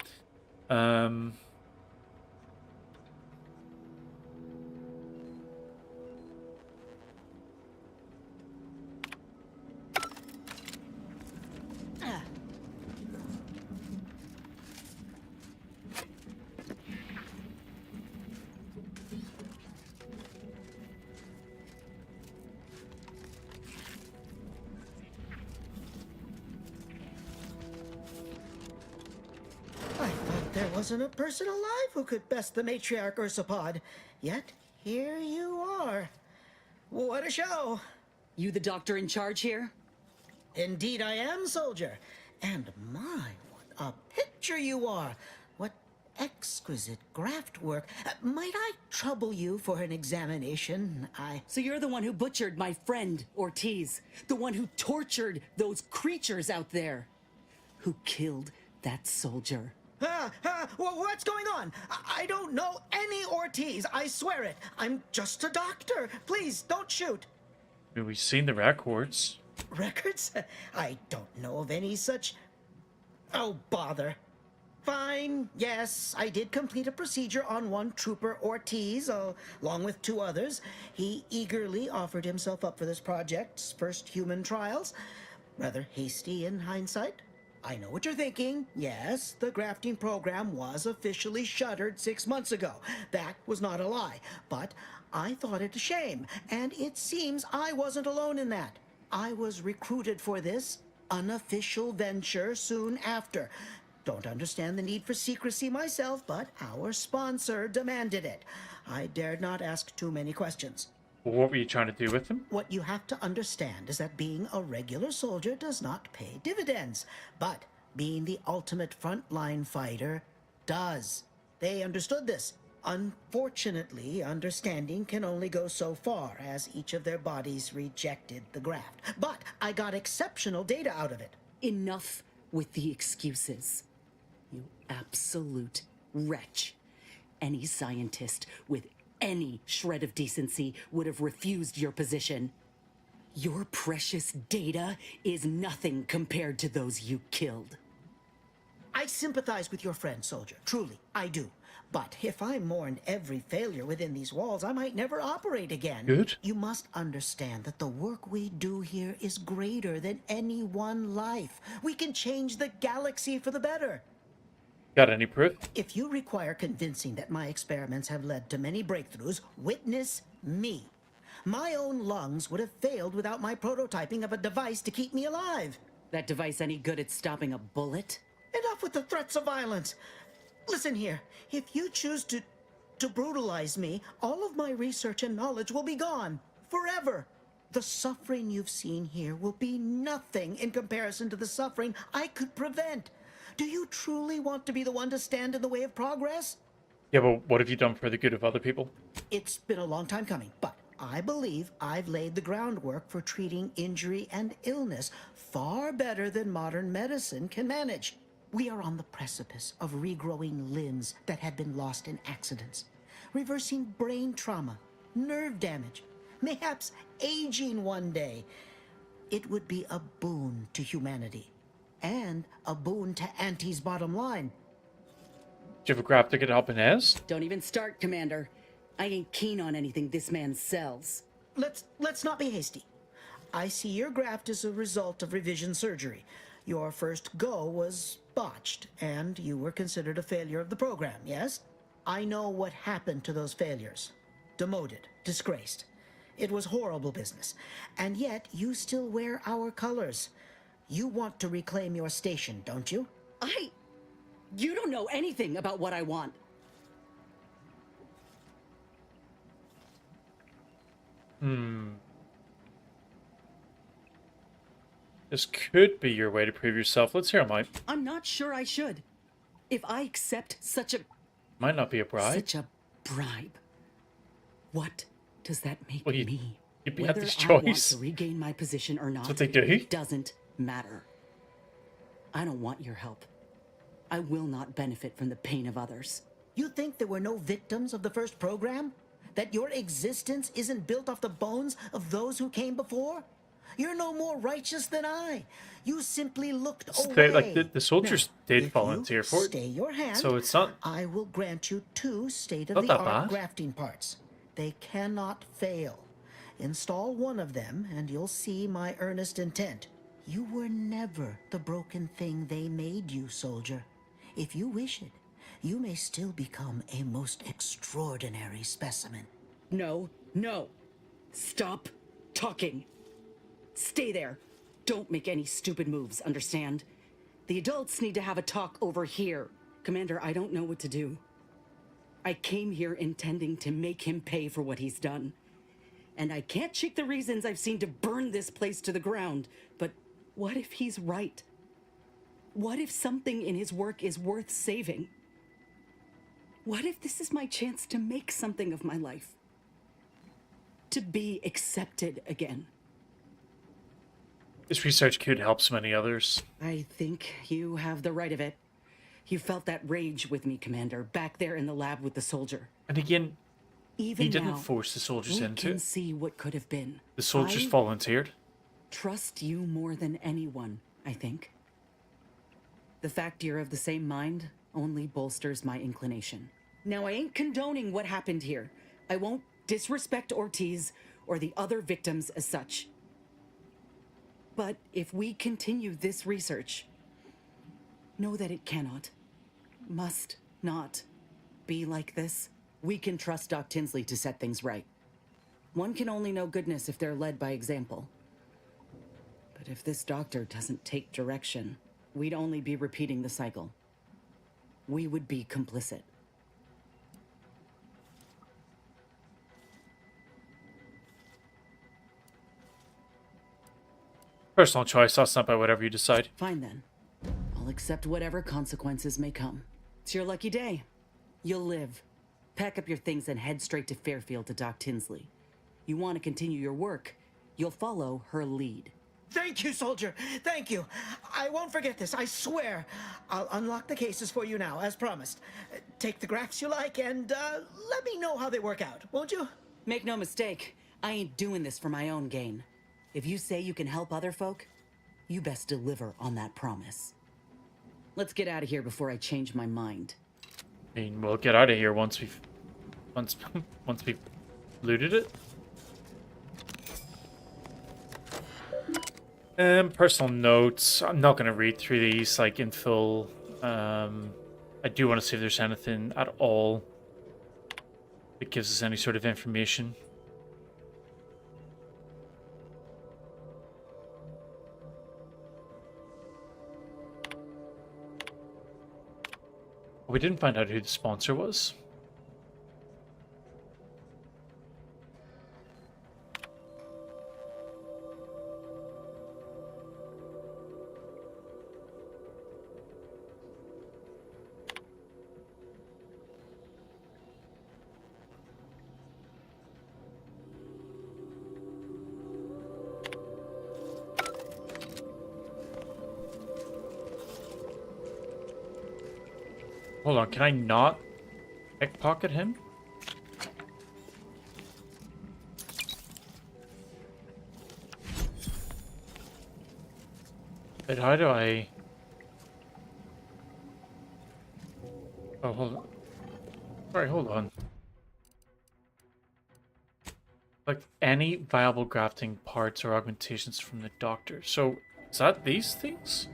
There wasn't a person alive who could best the matriarch Ursopod. Yet, here you are. What a show! You the doctor in charge here? Indeed I am, soldier. And my, what a picture you are! What exquisite graft work. Might I trouble you for an examination? So you're the one who butchered my friend, Ortiz. The one who tortured those creatures out there. Who killed that soldier. What's going on? I don't know any Ortiz, I swear it. I'm just a doctor. Please, don't shoot. We've seen the records. Records? I don't know of any such... Oh, bother. Fine, yes, I did complete a procedure on one trooper Ortiz, along with 2 others. He eagerly offered himself up for this project's first human trials. Rather hasty in hindsight. I know what you're thinking. Yes, the grafting program was officially shuttered 6 months ago. That was not a lie. But I thought it a shame, and it seems I wasn't alone in that. I was recruited for this unofficial venture soon after. Don't understand the need for secrecy myself, but our sponsor demanded it. I dared not ask too many questions. What were you trying to do with them? What you have to understand is that being a regular soldier does not pay dividends, but being the ultimate frontline fighter does. They understood this. Unfortunately, understanding can only go so far, as each of their bodies rejected the graft. But I got exceptional data out of it. Enough with the excuses. You absolute wretch. Any scientist with any shred of decency would have refused your position. Your precious data is nothing compared to those you killed. I sympathize with your friend, soldier. Truly, I do. But if I mourned every failure within these walls, I might never operate again. Good. You must understand that the work we do here is greater than any one life. We can change the galaxy for the better. Got any proof? If you require convincing that my experiments have led to many breakthroughs, witness me. My own lungs would have failed without my prototyping of a device to keep me alive. That device any good at stopping a bullet? Enough with the threats of violence. Listen here, if you choose to brutalize me, all of my research and knowledge will be gone, forever. The suffering you've seen here will be nothing in comparison to the suffering I could prevent. Do you truly want to be the one to stand in the way of progress? Yeah, but what have you done for the good of other people? It's been a long time coming, but I believe I've laid the groundwork for treating injury and illness far better than modern medicine can manage. We are on the precipice of regrowing limbs that had been lost in accidents, reversing brain trauma, nerve damage, mayhaps aging one day. It would be a boon to humanity, and a boon to Auntie's bottom line. Do you have a graph ticket helping Ez? Don't even start, Commander. I ain't keen on anything this man sells. Let's not be hasty. I see your graft is a result of revision surgery. Your first go was botched, and you were considered a failure of the program, yes? I know what happened to those failures. Demoted, disgraced. It was horrible business. And yet, you still wear our colors. You want to reclaim your station, don't you? You don't know anything about what I want. This could be your way to prove yourself. Let's hear it, Mike. I'm not sure I should. If I accept such a... Might not be a bribe. Such a bribe. What does that make me? You have this Whether I want choice. to regain my position or not, That's what they do. doesn't matter. I don't want your help. I will not benefit from the pain of others. You think there were no victims of the first program? That your existence isn't built off the bones of those who came before? You're no more righteous than I. You simply looked away. Like the soldiers did volunteer for it. Stay your hand. So it's not. I will grant you 2 Not that state-of-the-art bad. grafting parts. They cannot fail. Install one of them, and you'll see my earnest intent. You were never the broken thing they made you, soldier. If you wish it, you may still become a most extraordinary specimen. No. Stop talking. Stay there. Don't make any stupid moves, understand? The adults need to have a talk over here. Commander, I don't know what to do. I came here intending to make him pay for what he's done. And I can't shake the reasons I've seen to burn this place to the ground. But what if he's right? What if something in his work is worth saving? What if this is my chance to make something of my life? To be accepted again? This research could help so many others. I think you have the right of it. You felt that rage with me, Commander, back there in the lab with the soldier. And again, Even he didn't now, force the soldiers we into can it. see what could have been. The soldiers I volunteered. trust you more than anyone, I think. The fact you're of the same mind only bolsters my inclination. Now, I ain't condoning what happened here. I won't disrespect Ortiz or the other victims as such. But if we continue this research, know that it cannot, must not be like this. We can trust Doc Tinsley to set things right. One can only know goodness if they're led by example. But if this doctor doesn't take direction, we'd only be repeating the cycle. We would be complicit. Personal choice. I'll stand by whatever you decide. Fine then. I'll accept whatever consequences may come. It's your lucky day. You'll live. Pack up your things and head straight to Fairfield to Doc Tinsley. You want to continue your work, you'll follow her lead. Thank you, soldier. Thank you. I won't forget this, I swear. I'll unlock the cases for you now, as promised. Take the graphs you like and let me know how they work out, won't you? Make no mistake, I ain't doing this for my own gain. If you say you can help other folk, you best deliver on that promise. Let's get out of here before I change my mind. I mean, we'll get out of here once we've once we've looted it. Personal notes. I'm not gonna read through these like in full. I do want to see if there's anything at all that gives us any sort of information. We didn't find out who the sponsor was. Hold on, can I not pickpocket him? But how do I... Oh, hold on. Sorry, hold on. Like, any viable grafting parts or augmentations from the doctor. So, is that these things?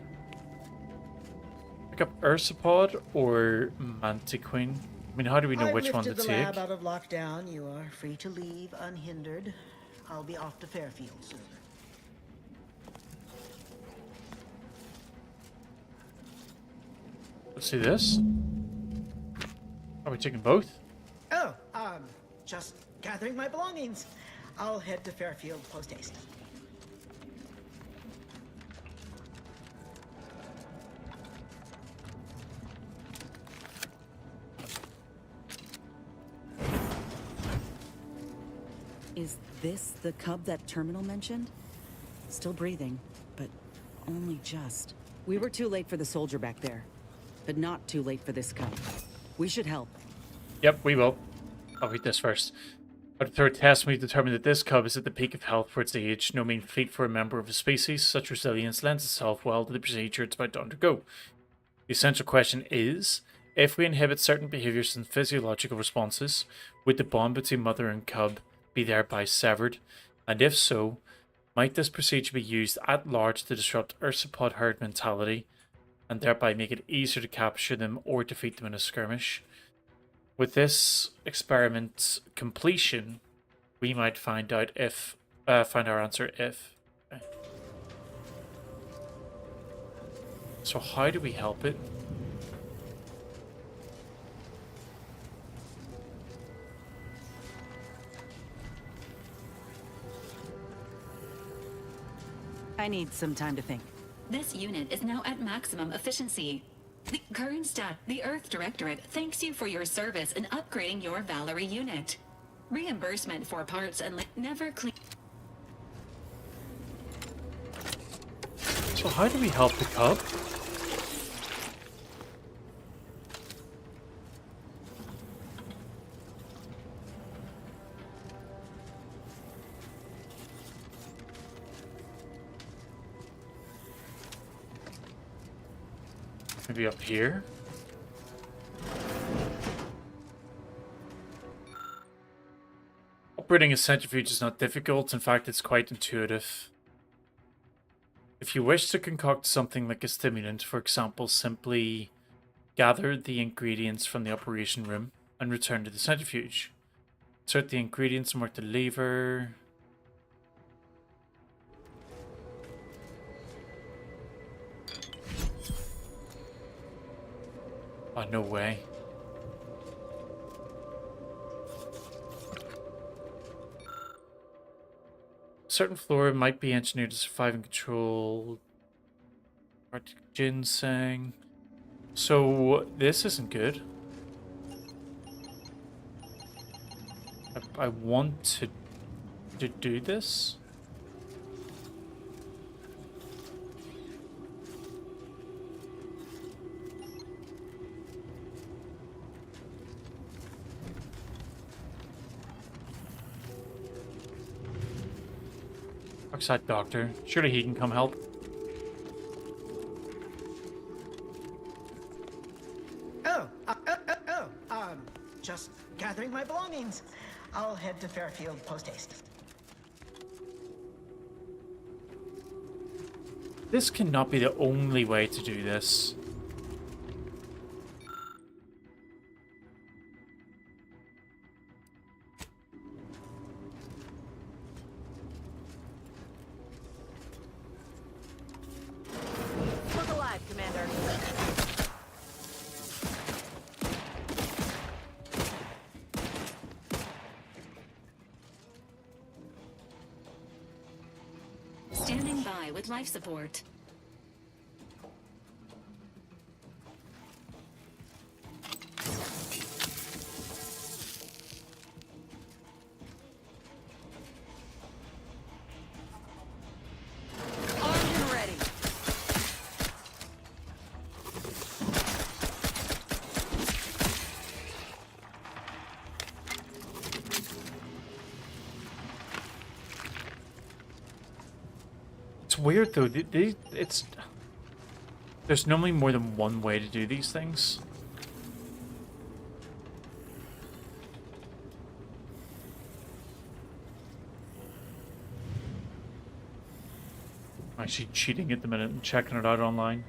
Pick up Ursapod or Mantiquine? I mean, how do we know which one to I've lifted take? the lab out of lockdown. You are free to leave unhindered. I'll be off to Fairfield soon. Let's see this. Are we taking both? Oh, just gathering my belongings. I'll head to Fairfield post haste. Is this the cub that Terminal mentioned? Still breathing, but only just. We were too late for the soldier back there, but not too late for this cub. We should help. Yep, we will. I'll read this first. At the third test, we determined that this cub is at the peak of health for its age. No mean feat for a member of a species. Such resilience lends itself well to the procedure it's about to undergo. The essential question is, if we inhibit certain behaviors and physiological responses, would the bond between mother and cub be thereby severed? And if so, might this procedure be used at large to disrupt Ursapod herd mentality and thereby make it easier to capture them or defeat them in a skirmish? With this experiment completion, we might find out if find our answer if. Okay. So how do we help it? I need some time to think. This unit is now at maximum efficiency. The current stat, the Earth Directorate, thanks you for your service in upgrading your Valerie unit. Reimbursement for parts and never clean. So how do we help the cub? Maybe up here? Operating a centrifuge is not difficult. In fact, it's quite intuitive. If you wish to concoct something like a stimulant, for example, simply gather the ingredients from the operation room and return to the centrifuge. Insert the ingredients and work the lever. Oh, no way. A certain flora might be engineered to survive and control Arctic ginseng. So this isn't good. I want to do this. Oxide doctor. Surely he can come help. Just gathering my belongings. I'll head to Fairfield post-haste. This cannot be the only way to do this. Look alive, Commander. Standing by with life support. Armed and ready. It's weird though. There's normally more than one way to do these things. I'm actually cheating at the minute and checking it out online.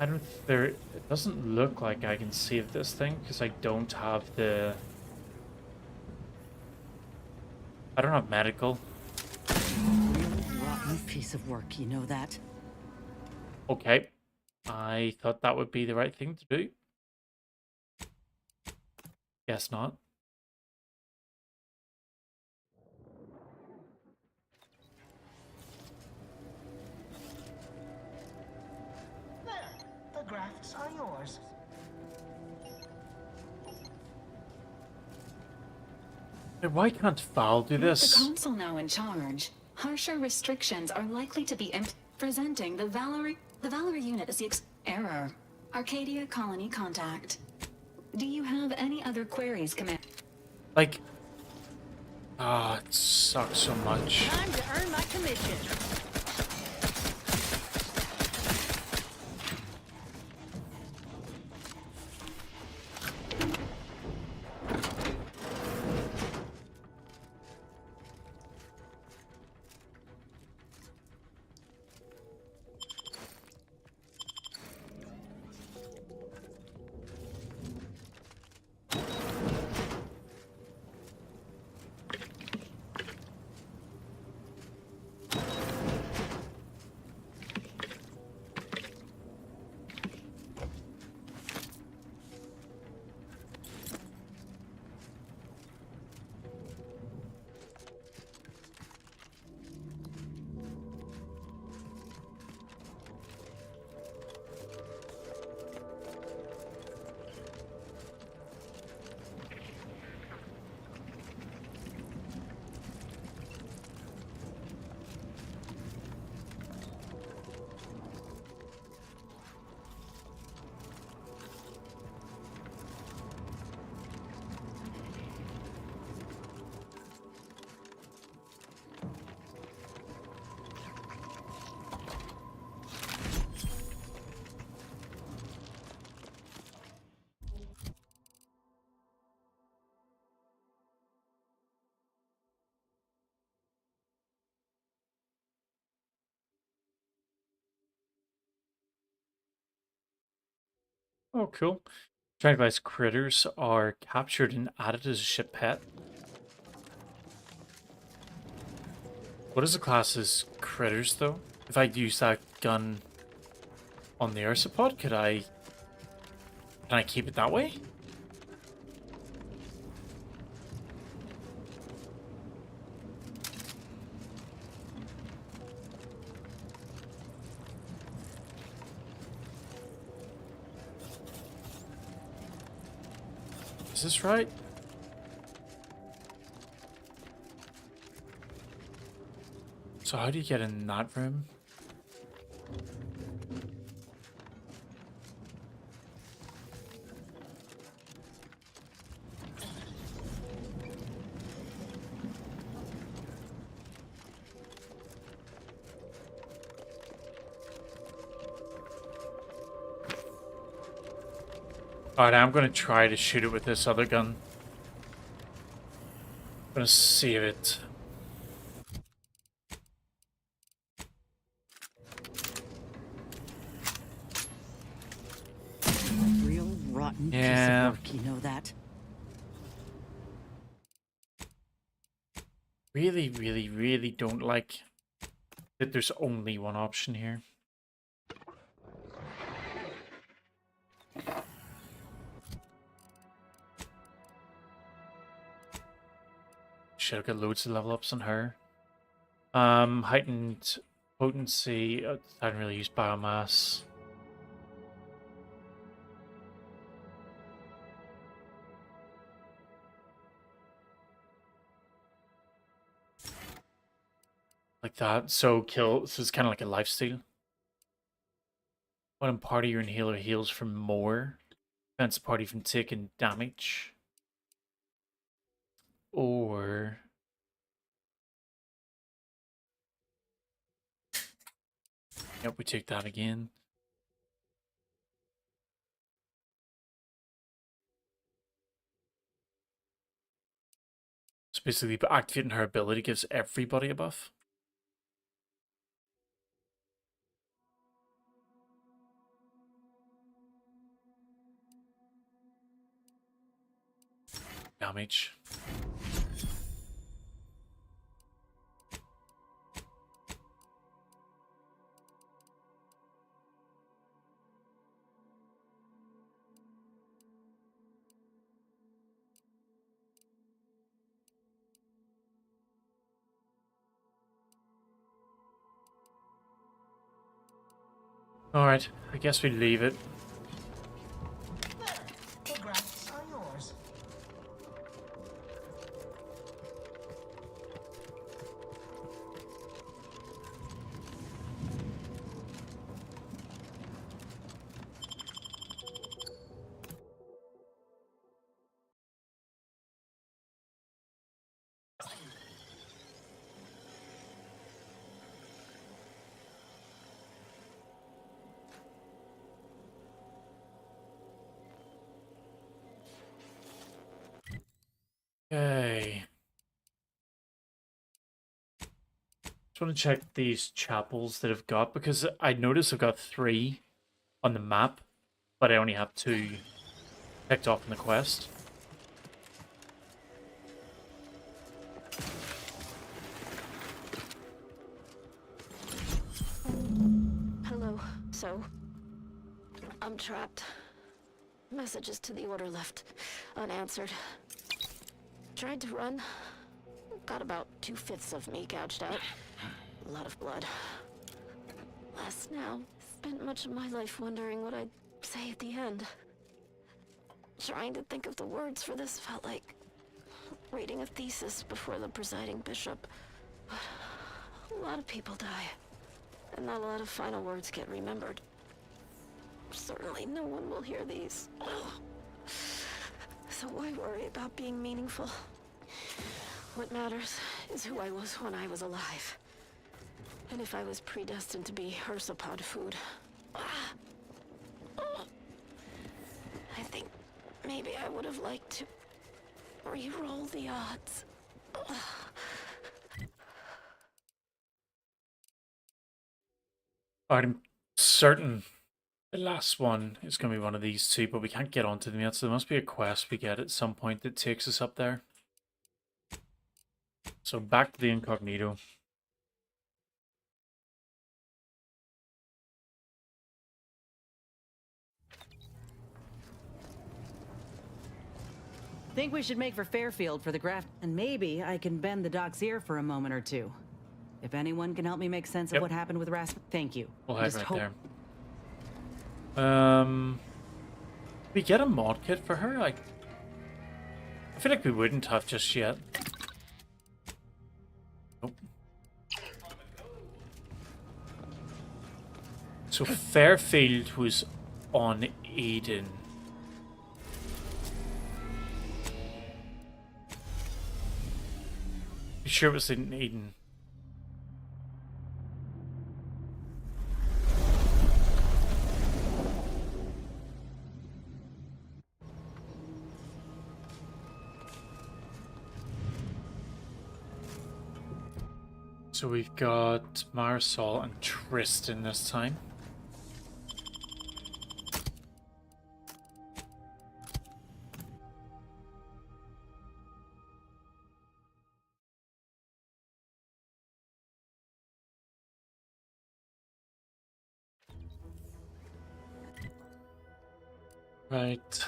I don't. It doesn't look like I can save this thing because I don't have the. I don't have medical. Rotten piece of work, you know that? Okay. I thought that would be the right thing to do. Guess not. The grafts are yours. Why can't Val do With this? the console now in charge, harsher restrictions are likely to be presenting the Valerie unit as the error. Arcadia Colony contact. Do you have any other queries, Command? Like, it sucks so much. Time to earn my commission. Oh, cool. Dragonflies critters are captured and added as a ship pet. What is the class as critters, though? If I use that gun on the Ursapod, can I keep it that way? Is this right? So how do you get in that room? Alright, I'm gonna try to shoot it with this other gun. I'm gonna save it. Real rotten piece Yeah. of work, you know that? Really, really, really don't like that there's only one option here. Should have got loads of level ups on her. Heightened potency. I don't really use biomass. Like that. So kill. So it's kind of like a lifesteal. When in party, your inhaler heals for more. Prevents the party from taking damage. Or yep, we take that again. So basically, activating her ability gives everybody a buff. Damage. Alright, I guess we leave it. The grafts are yours. Okay. Just want to check these chapels that I've got because I noticed I've got 3 on the map, but I only have 2 picked off in the quest. Hello. So, I'm trapped. Messages to the Order left unanswered. Tried to run. Got about 2/5 of me gouged out. A lot of blood. Last now, spent much of my life wondering what I'd say at the end. Trying to think of the words for this felt like reading a thesis before the presiding bishop. But a lot of people die, and not a lot of final words get remembered. Certainly no one will hear these. So why worry about being meaningful? What matters is who I was when I was alive. And if I was predestined to be Ursapod food. I think maybe I would have liked to re-roll the odds. I'm certain the last one is going to be one of these 2, but we can't get onto them yet, so there must be a quest we get at some point that takes us up there. So back to the incognito. Think we should make for Fairfield for the graft, and maybe I can bend the doc's ear for a moment or two. If anyone can help me make sense of what happened with Rasmus, thank you. We'll head Just right hope there. We get a mod kit for her? I feel like we wouldn't have just yet. Nope. So Fairfield was on Eden. You sure it was in Eden? So we've got Marisol and Tristan this time. Right.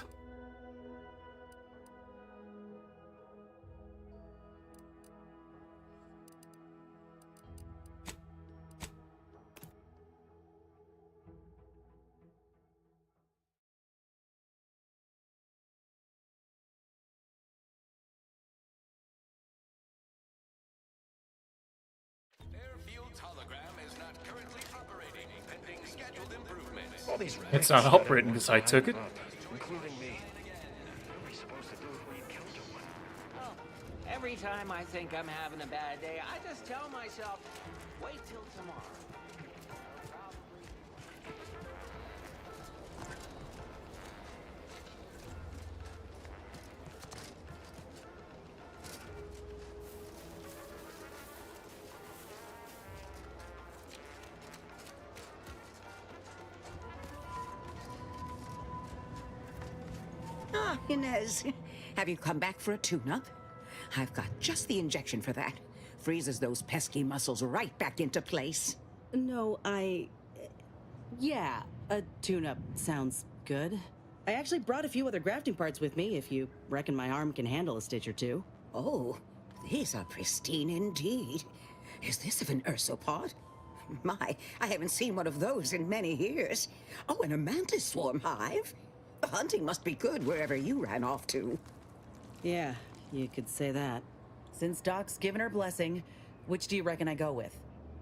Airfield's hologram is not currently operating, pending scheduled improvements. It's not operating because I took it. Including me. What are we supposed to do if we encounter one? Oh, every time I think I'm having a bad day, I just tell myself, wait till tomorrow. Ah, Inez. Have you come back for a tune-up? I've got just the injection for that. Freezes those pesky muscles right back into place. No, yeah, a tune-up sounds good. I actually brought a few other grafting parts with me, if you reckon my arm can handle a stitch or two. Oh, these are pristine indeed. Is this of an ursopod? My, I haven't seen one of those in many years. Oh, and a mantis swarm hive. The hunting must be good wherever you ran off to. Yeah, you could say that. Since Doc's given her blessing, which do you reckon I go with?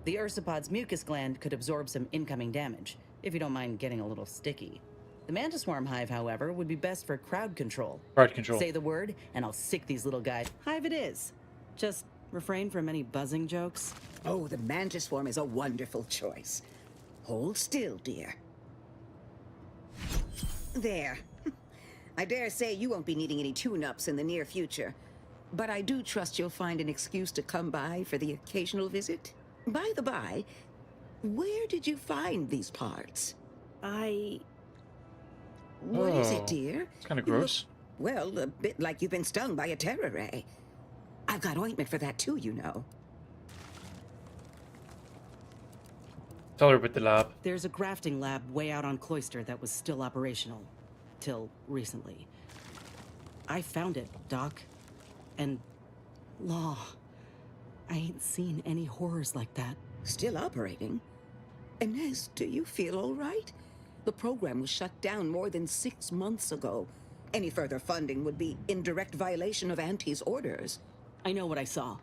The ursopod's mucus gland could absorb some incoming damage, if you don't mind getting a little sticky. The mantis swarm hive, however, would be best for crowd control. Crowd control. Say the word, and I'll sick these little guys. Hive it is. Just refrain from any buzzing jokes. Oh, the mantis swarm is a wonderful choice. Hold still, dear. There. I dare say you won't be needing any tune-ups in the near future. But I do trust you'll find an excuse to come by for the occasional visit. By the by, where did you find these parts? What is it, dear? It's kind of gross. Well, a bit like you've been stung by a terror ray. I've got ointment for that too, you know. Tell her about the lab. There's a grafting lab way out on Cloister that was still operational. Till recently. I found it, Doc. And... Law. I ain't seen any horrors like that. Still operating? Inez, do you feel all right? The program was shut down more than 6 months ago. Any further funding would be in direct violation of Auntie's orders. I know what I saw.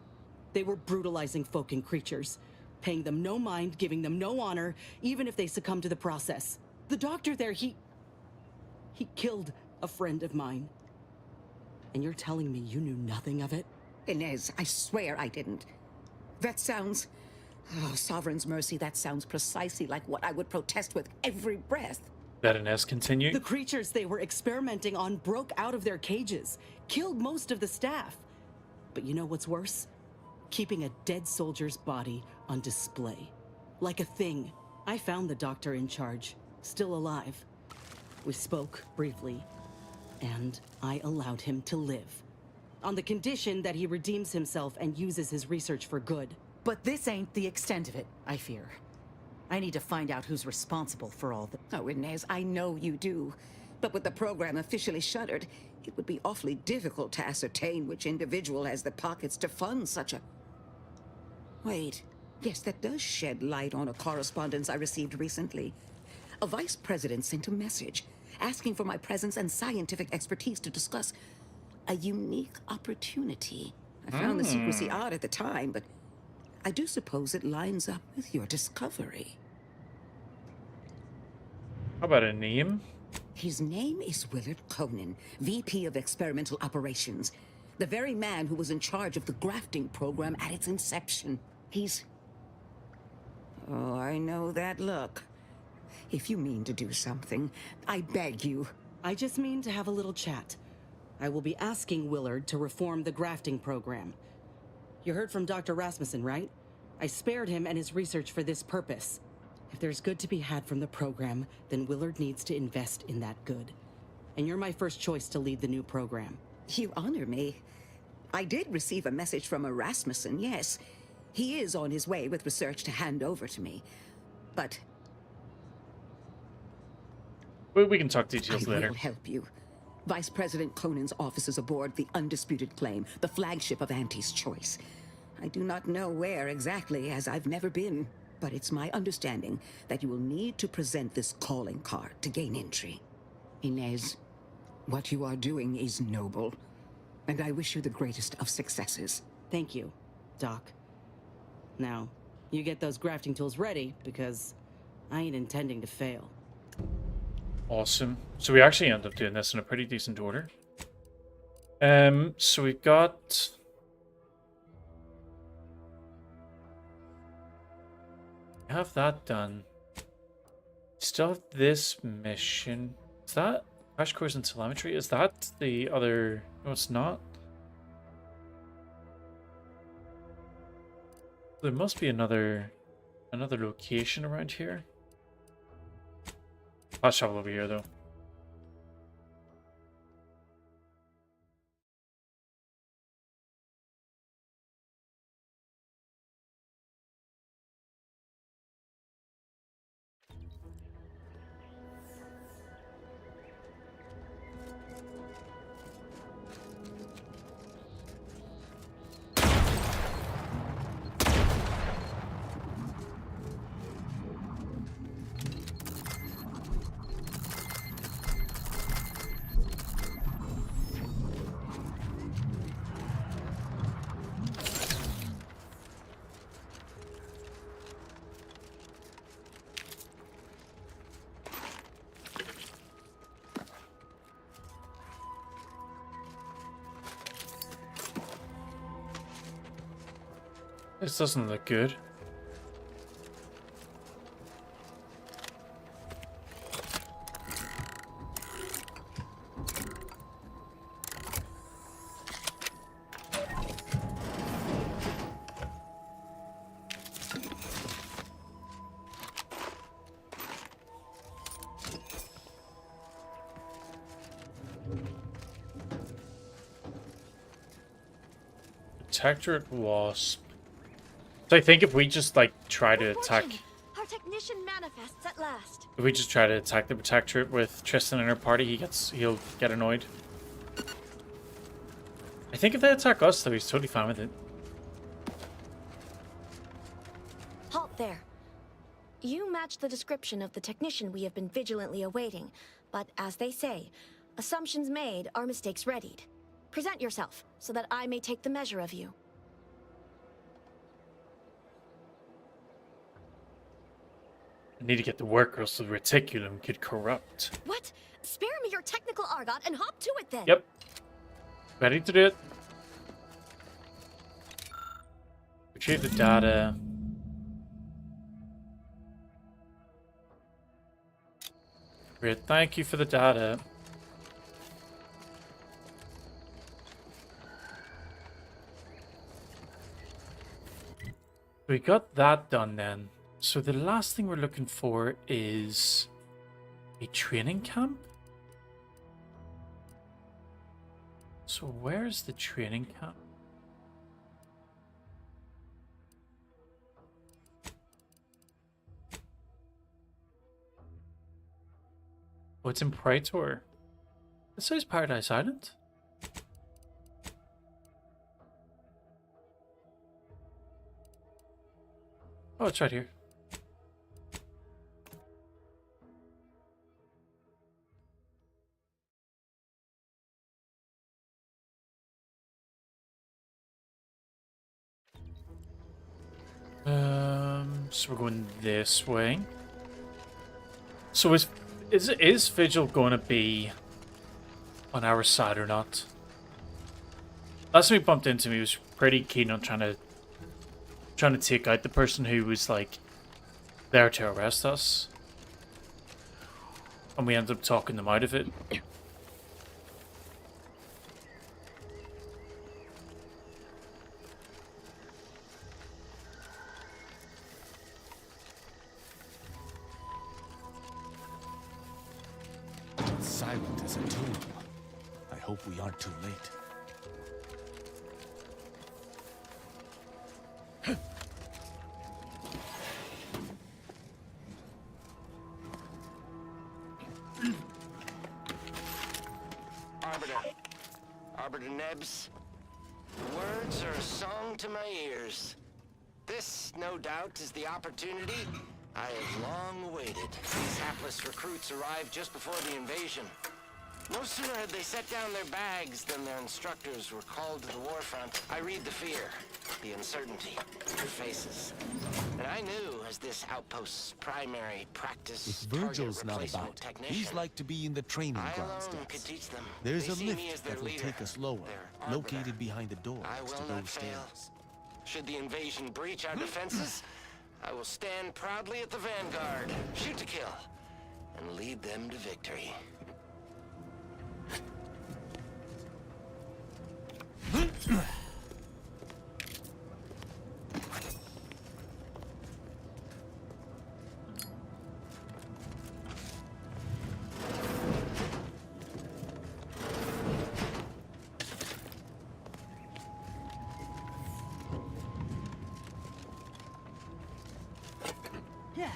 They were brutalizing folk and creatures. Paying them no mind, giving them no honor, even if they succumb to the process. The doctor there, he killed a friend of mine. And you're telling me you knew nothing of it? Inez, I swear I didn't. That sounds... Oh, Sovereign's mercy, that sounds precisely like what I would protest with every breath. Let Inez continue. The creatures they were experimenting on broke out of their cages, killed most of the staff. But you know what's worse? Keeping a dead soldier's body on display. Like a thing. I found the doctor in charge, still alive. We spoke briefly, and I allowed him to live. On the condition that he redeems himself and uses his research for good. But this ain't the extent of it, I fear. I need to find out who's responsible for all the... Oh, Inez, I know you do. But with the program officially shuttered, it would be awfully difficult to ascertain which individual has the pockets to fund such a... Wait. Yes, that does shed light on a correspondence I received recently. A vice president sent a message asking for my presence and scientific expertise to discuss a unique opportunity. I found the secrecy odd at the time, but I do suppose it lines up with your discovery. How about a name? His name is Willard Conan, VP of Experimental Operations. The very man who was in charge of the grafting program at its inception. He's... Oh, I know that look. If you mean to do something, I beg you. I just mean to have a little chat. I will be asking Willard to reform the grafting program. You heard from Dr. Rasmussen, right? I spared him and his research for this purpose. If there's good to be had from the program, then Willard needs to invest in that good. And you're my first choice to lead the new program. You honor me. I did receive a message from a Rasmussen, yes. He is on his way with research to hand over to me. But... we can talk details later. I will help you. Vice President Conan's office is aboard the Undisputed Claim, the flagship of Auntie's Choice. I do not know where exactly, as I've never been, but it's my understanding that you will need to present this calling card to gain entry. Inez, what you are doing is noble, and I wish you the greatest of successes. Thank you, Doc. Now, you get those grafting tools ready, because I ain't intending to fail. Awesome. So we actually end up doing this in a pretty decent order. So we've got... We have that done. Still have this mission. Is that crash course and telemetry? Is that the other... No, it's not. There must be another location around here. I'll travel over here though. This doesn't look good. Protectorate Wasp. So I think if we just like try to attack, our technician manifests at last. if we just try to attack the Protectorate with Tristan and her party, he'll get annoyed. I think if they attack us, though, he's totally fine with it. Halt there. You match the description of the technician we have been vigilantly awaiting, but as they say, assumptions made are mistakes readied. Present yourself so that I may take the measure of you. I need to get to work or else the reticulum could corrupt. What? Spare me your technical argot and hop to it then. Yep. Ready to do it. Retrieve the data. Great, thank you for the data. We got that done then. So the last thing we're looking for is a training camp. So where's the training camp? Oh, it's in Praetor. It says Paradise Island. Oh, it's right here. So we're going this way. So is Vigil going to be on our side or not? Last time we bumped into him, he was pretty keen on trying to take out the person who was like there to arrest us, and we ended up talking them out of it. Silent as a tomb. I hope we aren't too late. Arbiter Nebs, the words are a song to my ears. This, no doubt, is the opportunity I have long awaited. These hapless recruits arrived just before the invasion. No sooner had they set down their bags than their instructors were called to the war front. I read the fear, the uncertainty in their faces. And I knew, as this outpost's primary practice If Virgil's target not replacement about, technician, he's like to be in the training I ground alone could steps. teach them. There's They a see me as lift their that will leader, take us lower, their located arbiter. behind the doors I will to not those fail. stairs. Should the invasion breach our defenses, I will stand proudly at the vanguard, shoot to kill, and lead them to victory. Yeah.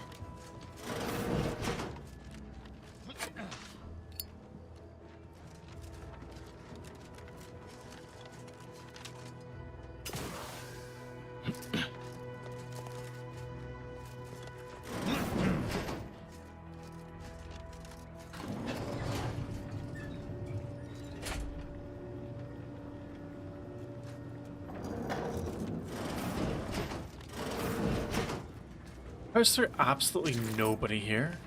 How is there absolutely nobody here?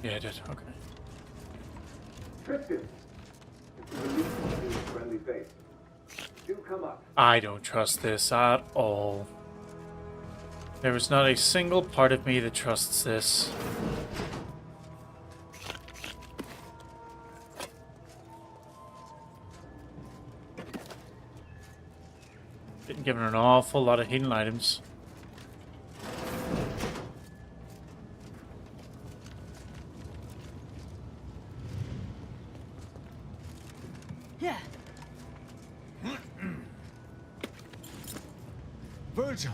Yeah, I did. Okay. Tristan, friendly face. Do come up. I don't trust this at all. There is not a single part of me that trusts this. Getting given an awful lot of hidden items. Yeah. Virgil!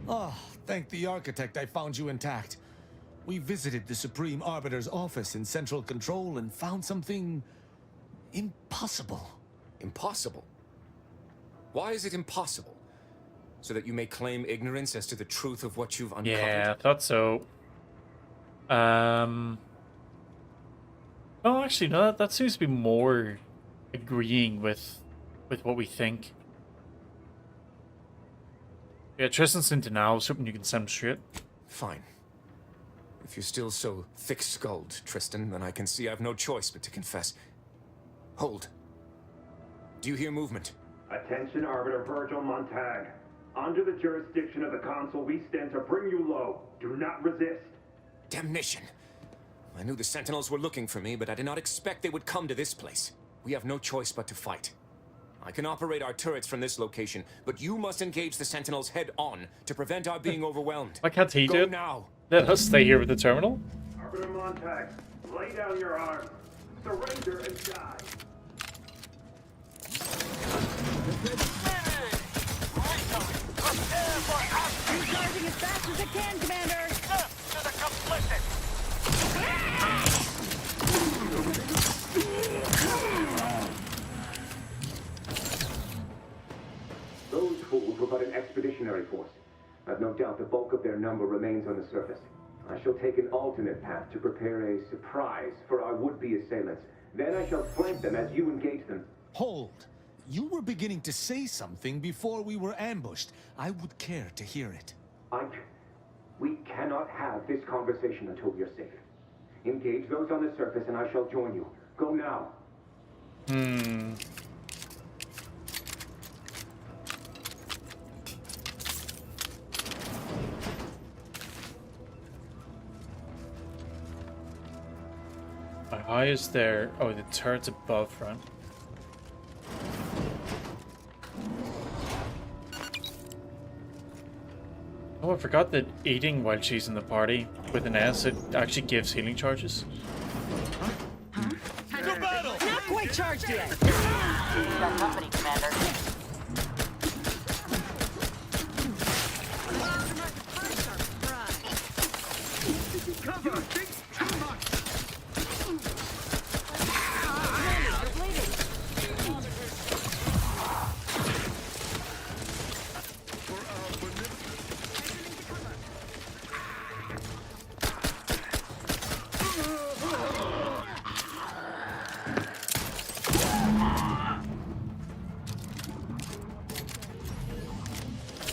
Oh, thank the architect I found you intact. We visited the Supreme Arbiter's office in Central Control and found something impossible. Impossible? Why is it impossible? So that you may claim ignorance as to the truth of what you've uncovered? Yeah, I thought so. Oh, actually, no. That seems to be more agreeing with what we think. Yeah, Tristan's in denial. I was hoping you can set him straight. Fine. If you're still so thick-skulled, Tristan, then I can see I've no choice but to confess. Hold. Do you hear movement? Attention, Arbiter Virgil Montag. Under the jurisdiction of the Council, we stand to bring you low. Do not resist. Damnation! I knew the Sentinels were looking for me, but I did not expect they would come to this place. We have no choice but to fight. I can operate our turrets from this location, but you must engage the Sentinels head-on to prevent our being overwhelmed. Why can't he do Go it? now! Let us stay here with the terminal. Arbiter Montag, lay down your arms. Surrender and die. You're charging as fast as it can, Commander! To the complicit! Those fools were but an expeditionary force. I've no doubt the bulk of their number remains on the surface. I shall take an alternate path to prepare a surprise for our would-be assailants. Then I shall flank them as you engage them. Hold. You were beginning to say something before we were ambushed. I would care to hear it. We cannot have this conversation until we are safe. Engage those on the surface and I shall join you. Go now. My eye is there. Oh, the turret's above front. Oh, I forgot that eating while she's in the party with an S, it actually gives healing charges. To battle! Not quite charged yet. Got company, Commander.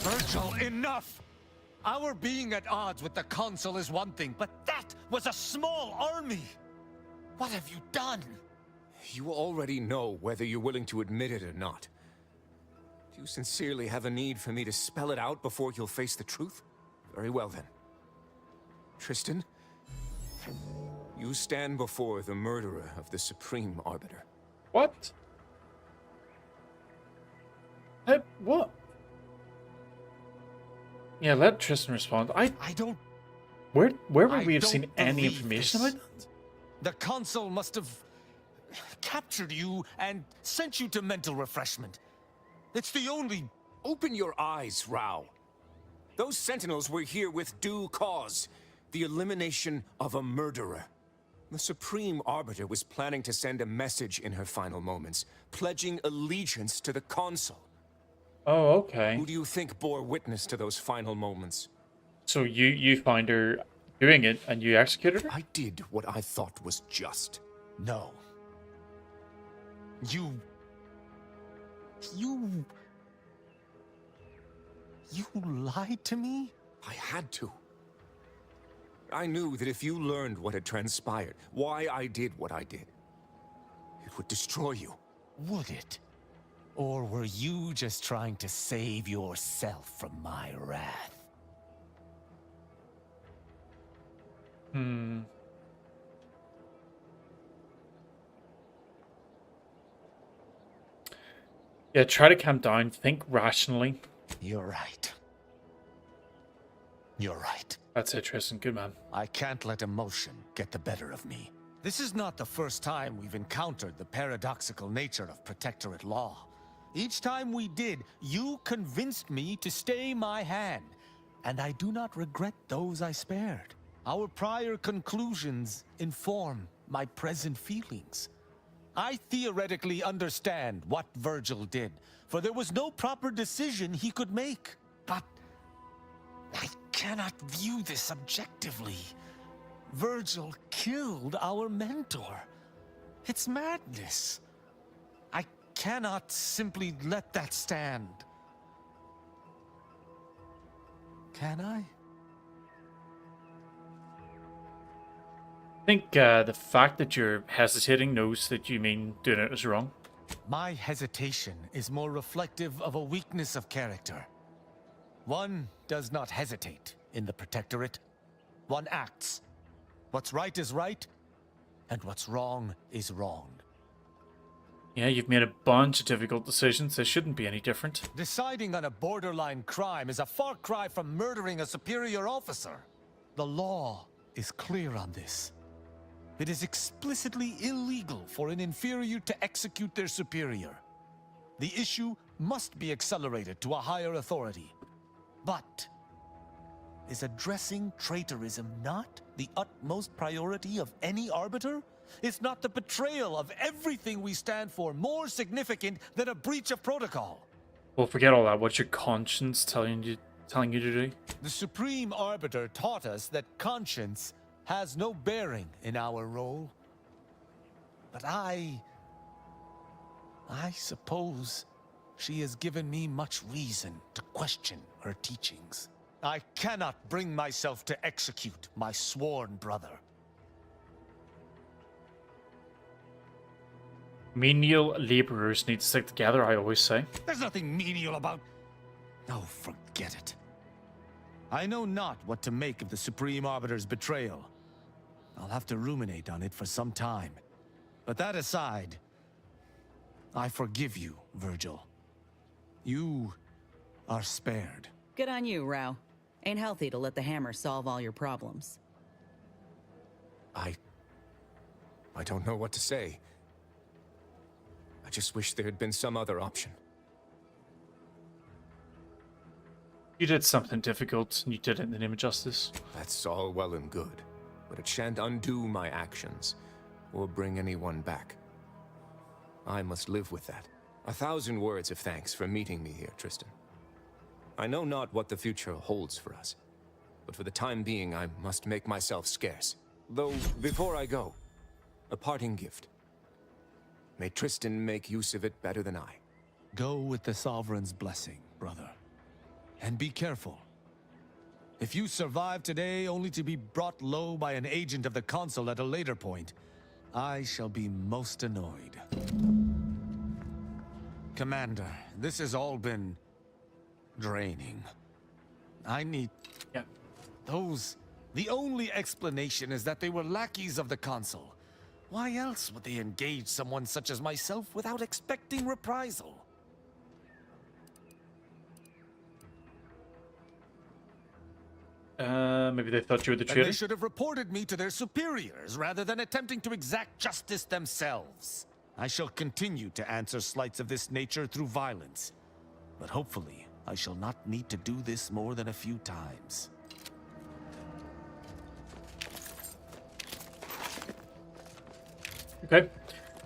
Virgil, enough! Our being at odds with the Council is one thing, but that was a small army! What have you done? You already know whether you're willing to admit it or not. Do you sincerely have a need for me to spell it out before you'll face the truth? Very well then. Tristan, you stand before the murderer of the Supreme Arbiter. What? What? Yeah, let Tristan respond. I don't... Where would I we have don't seen any believe information this. about that? The Council must have captured you and sent you to mental refreshment. It's the only... Open your eyes, Rao. Those sentinels were here with due cause. The elimination of a murderer. The Supreme Arbiter was planning to send a message in her final moments, pledging allegiance to the Consul. Oh, okay. Who do you think bore witness to those final moments? So you find her doing it and you executed her? I did what I thought was just. No. You lied to me? I had to. I knew that if you learned what had transpired, why I did what I did, it would destroy you. Would it? Or were you just trying to save yourself from my wrath? Yeah, try to calm down. Think rationally. You're right. You're right. That's it, Tristan. Good man. I can't let emotion get the better of me. This is not the first time we've encountered the paradoxical nature of Protectorate law. Each time we did, you convinced me to stay my hand, and I do not regret those I spared. Our prior conclusions inform my present feelings. I theoretically understand what Virgil did, for there was no proper decision he could make. But I cannot view this objectively. Virgil killed our mentor. It's madness. I cannot simply let that stand. Can I? I think the fact that you're hesitating knows that you mean doing it is wrong. My hesitation is more reflective of a weakness of character. One does not hesitate in the Protectorate. One acts. What's right is right, and what's wrong is wrong. Yeah, you've made a bunch of difficult decisions. This shouldn't be any different. Deciding on a borderline crime is a far cry from murdering a superior officer. The law is clear on this. It is explicitly illegal for an inferior to execute their superior. The issue must be accelerated to a higher authority. But is addressing traitorism not the utmost priority of any arbiter? Is not the betrayal of everything we stand for more significant than a breach of protocol? Well, forget all that. What's your conscience telling you telling you to do? The Supreme Arbiter taught us that conscience has no bearing in our role. But I suppose she has given me much reason to question her teachings. I cannot bring myself to execute my sworn brother. Menial laborers need to stick together, I always say. There's nothing menial about... Oh, forget it. I know not what to make of the Supreme Arbiter's betrayal. I'll have to ruminate on it for some time. But that aside, I forgive you, Virgil. You are spared. Good on you, Rao. Ain't healthy to let the hammer solve all your problems. I don't know what to say. I just wish there had been some other option. You did something difficult, and you did it in the name of justice. That's all well and good, but it shan't undo my actions, or bring anyone back. I must live with that. 1,000 words of thanks for meeting me here, Tristan. I know not what the future holds for us, but for the time being I must make myself scarce. Though, before I go, a parting gift. May Tristan make use of it better than I. Go with the Sovereign's blessing, brother. And be careful. If you survive today only to be brought low by an agent of the Consul at a later point, I shall be most annoyed. Commander, this has all been... draining. I need... Yeah. The only explanation is that they were lackeys of the Consul. Why else would they engage someone such as myself without expecting reprisal? Maybe they thought you were the And traitor? they should have reported me to their superiors rather than attempting to exact justice themselves. I shall continue to answer slights of this nature through violence. But hopefully, I shall not need to do this more than a few times. Okay.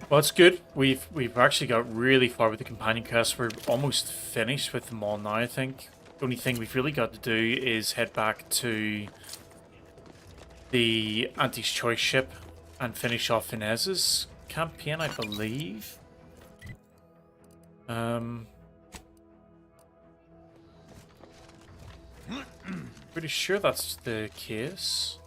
Well, it's good. We've actually got really far with the companion quest. We're almost finished with them all now, I think. The only thing we've really got to do is head back to the Auntie's Choice ship and finish off Inez's campaign, I believe. Pretty sure that's the case.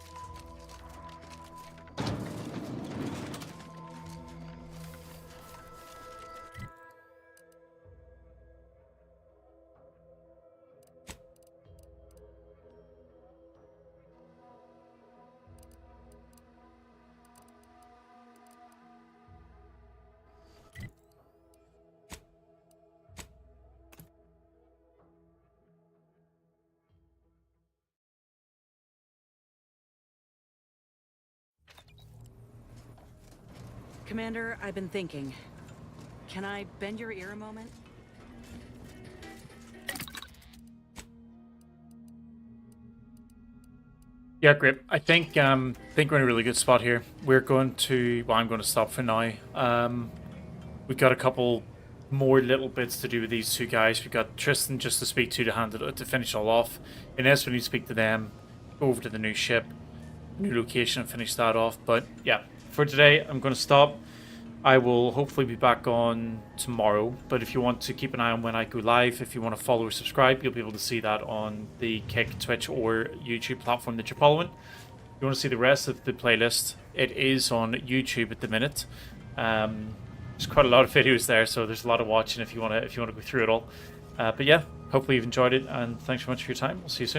Commander, I've been thinking. Can I bend your ear a moment? Yeah, great. I think we're in a really good spot here. We're going to... Well, I'm going to stop for now. We've got a couple more little bits to do with these two guys. We've got Tristan just to speak to finish all off. Inez, we need to speak to them. Go over to the new ship, new location, and finish that off. But yeah, for today, I'm going to stop. I will hopefully be back on tomorrow. But if you want to keep an eye on when I go live, if you want to follow or subscribe, you'll be able to see that on the Kick, Twitch, or YouTube platform that you're following. If you want to see the rest of the playlist, it is on YouTube at the minute. There's quite a lot of videos there, so there's a lot of watching if you want to go through it all. But yeah, hopefully you've enjoyed it, and thanks so much for your time. We'll see you soon.